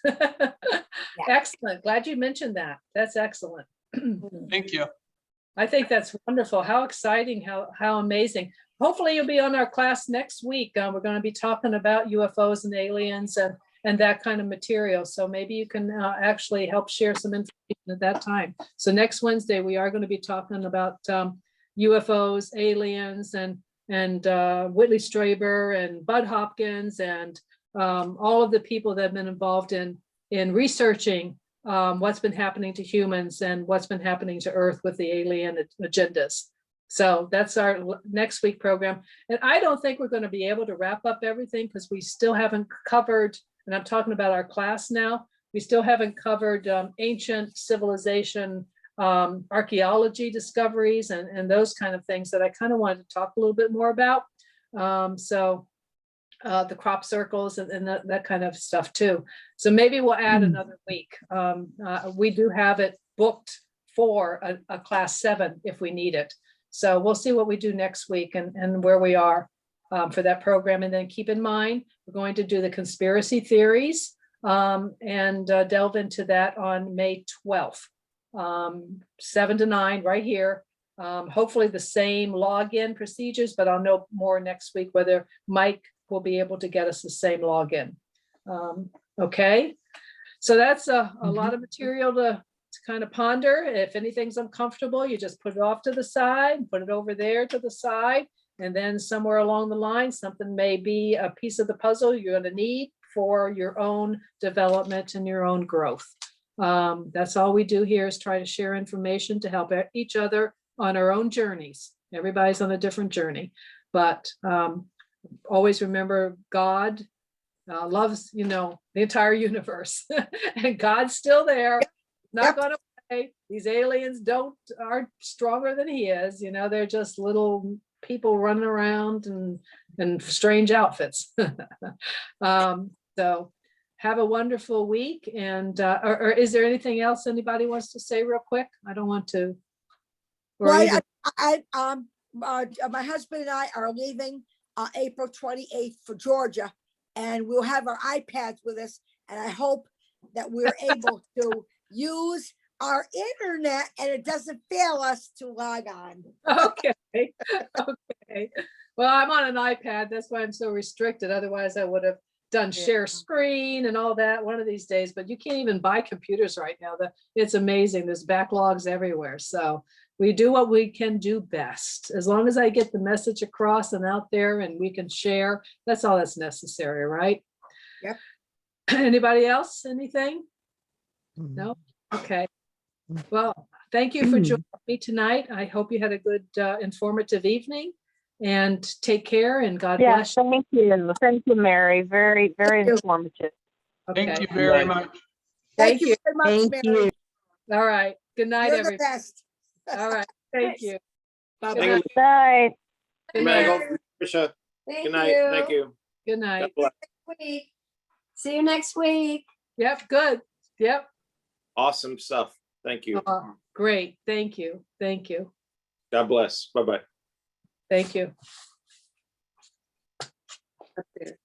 Speaker 2: Excellent. Glad you mentioned that. That's excellent.
Speaker 9: Thank you.
Speaker 2: I think that's wonderful. How exciting, how amazing. Hopefully you'll be on our class next week. We're going to be talking about UFOs and aliens and that kind of material. So maybe you can actually help share some information at that time. So next Wednesday, we are going to be talking about UFOs, aliens, and Whitley Strieber and Bud Hopkins and all of the people that have been involved in researching what's been happening to humans and what's been happening to Earth with the alien agendas. So that's our next week program. And I don't think we're going to be able to wrap up everything because we still haven't covered, and I'm talking about our class now, we still haven't covered ancient civilization, archaeology discoveries and those kind of things that I kind of wanted to talk a little bit more about. The crop circles and that kind of stuff too. So maybe we'll add another week. We do have it booked for a class 7 if we need it. So we'll see what we do next week and where we are for that program. And then keep in mind, we're going to do the conspiracy theories and delve into that on May 12th, 7 to 9 right here. Hopefully the same login procedures, but I'll know more next week whether Mike will be able to get us the same login. Okay, so that's a lot of material to kind of ponder. If anything's uncomfortable, you just put it off to the side, put it over there to the side, and then somewhere along the line, something may be a piece of the puzzle you're going to need for your own development and your own growth. That's all we do here is try to share information to help each other on our own journeys. Everybody's on a different journey, but always remember God loves, the entire universe and God's still there, not going away. These aliens aren't stronger than he is. They're just little people running around and strange outfits. So have a wonderful week. And or is there anything else anybody wants to say real quick? I don't want to.
Speaker 6: Well, my husband and I are leaving April 28th for Georgia, and we'll have our iPads with us. And I hope that we're able to use our internet and it doesn't fail us to log on.
Speaker 2: Okay. Okay. Well, I'm on an iPad. That's why I'm so restricted. Otherwise, I would have done share screen and all that one of these days, but you can't even buy computers right now. It's amazing. There's backlogs everywhere. So we do what we can do best. As long as I get the message across and out there and we can share, that's all that's necessary, right?
Speaker 6: Yep.
Speaker 2: Anybody else? Anything? No? Okay. Well, thank you for joining me tonight. I hope you had a good informative evening, and take care and God bless you.
Speaker 8: Thank you. Thank you, Mary. Very, very informative.
Speaker 2: Okay.
Speaker 9: Thank you very much.
Speaker 6: Thank you very much, Mary.
Speaker 2: All right. Good night,
Speaker 6: You're the
Speaker 2: everybody.
Speaker 6: best.
Speaker 2: All right. Thank you.
Speaker 6: Bye-bye.
Speaker 2: Good
Speaker 8: Good night.
Speaker 2: Good
Speaker 1: May I
Speaker 2: night.
Speaker 1: go, Tricia?
Speaker 10: Thank
Speaker 1: Good night. Thank you.
Speaker 2: Good night.
Speaker 1: God bless.
Speaker 10: Week. See you next week.
Speaker 2: Yep. Good. Yep.
Speaker 1: Awesome stuff. Thank you.
Speaker 2: Great. Thank you. Thank you.
Speaker 1: God bless. Bye-bye.
Speaker 2: Thank Thank you.
Speaker 3: Up there.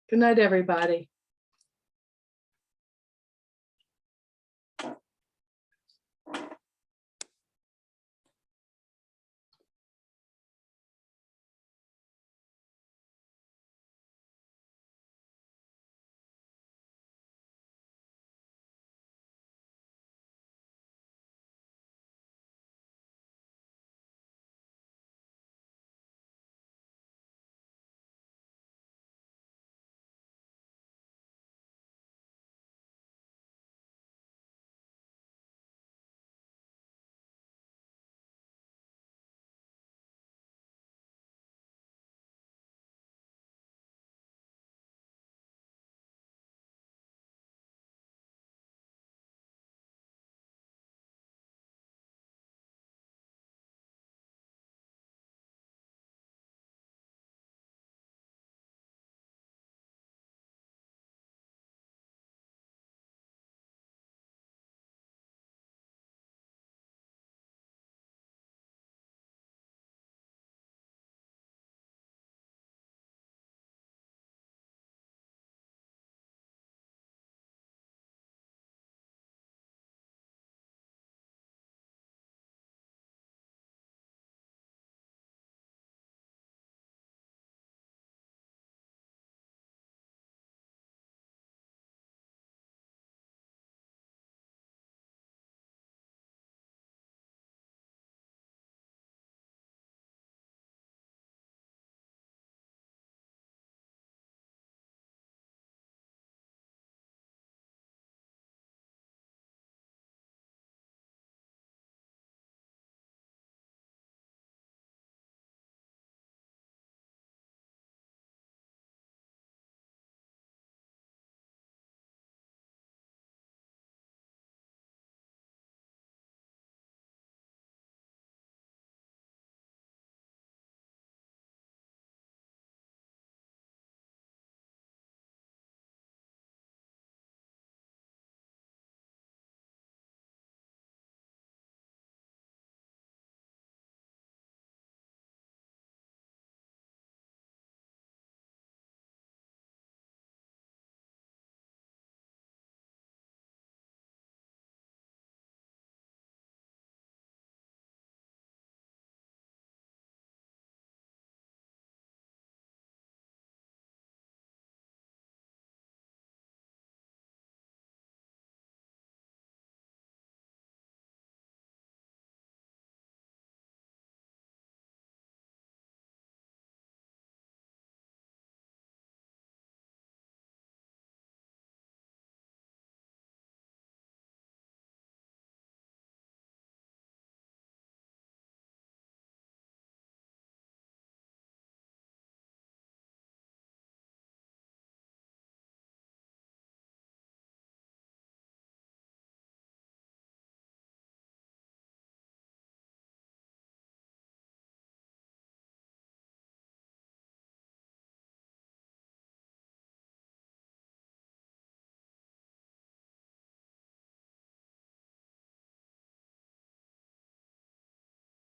Speaker 2: Good night, everybody.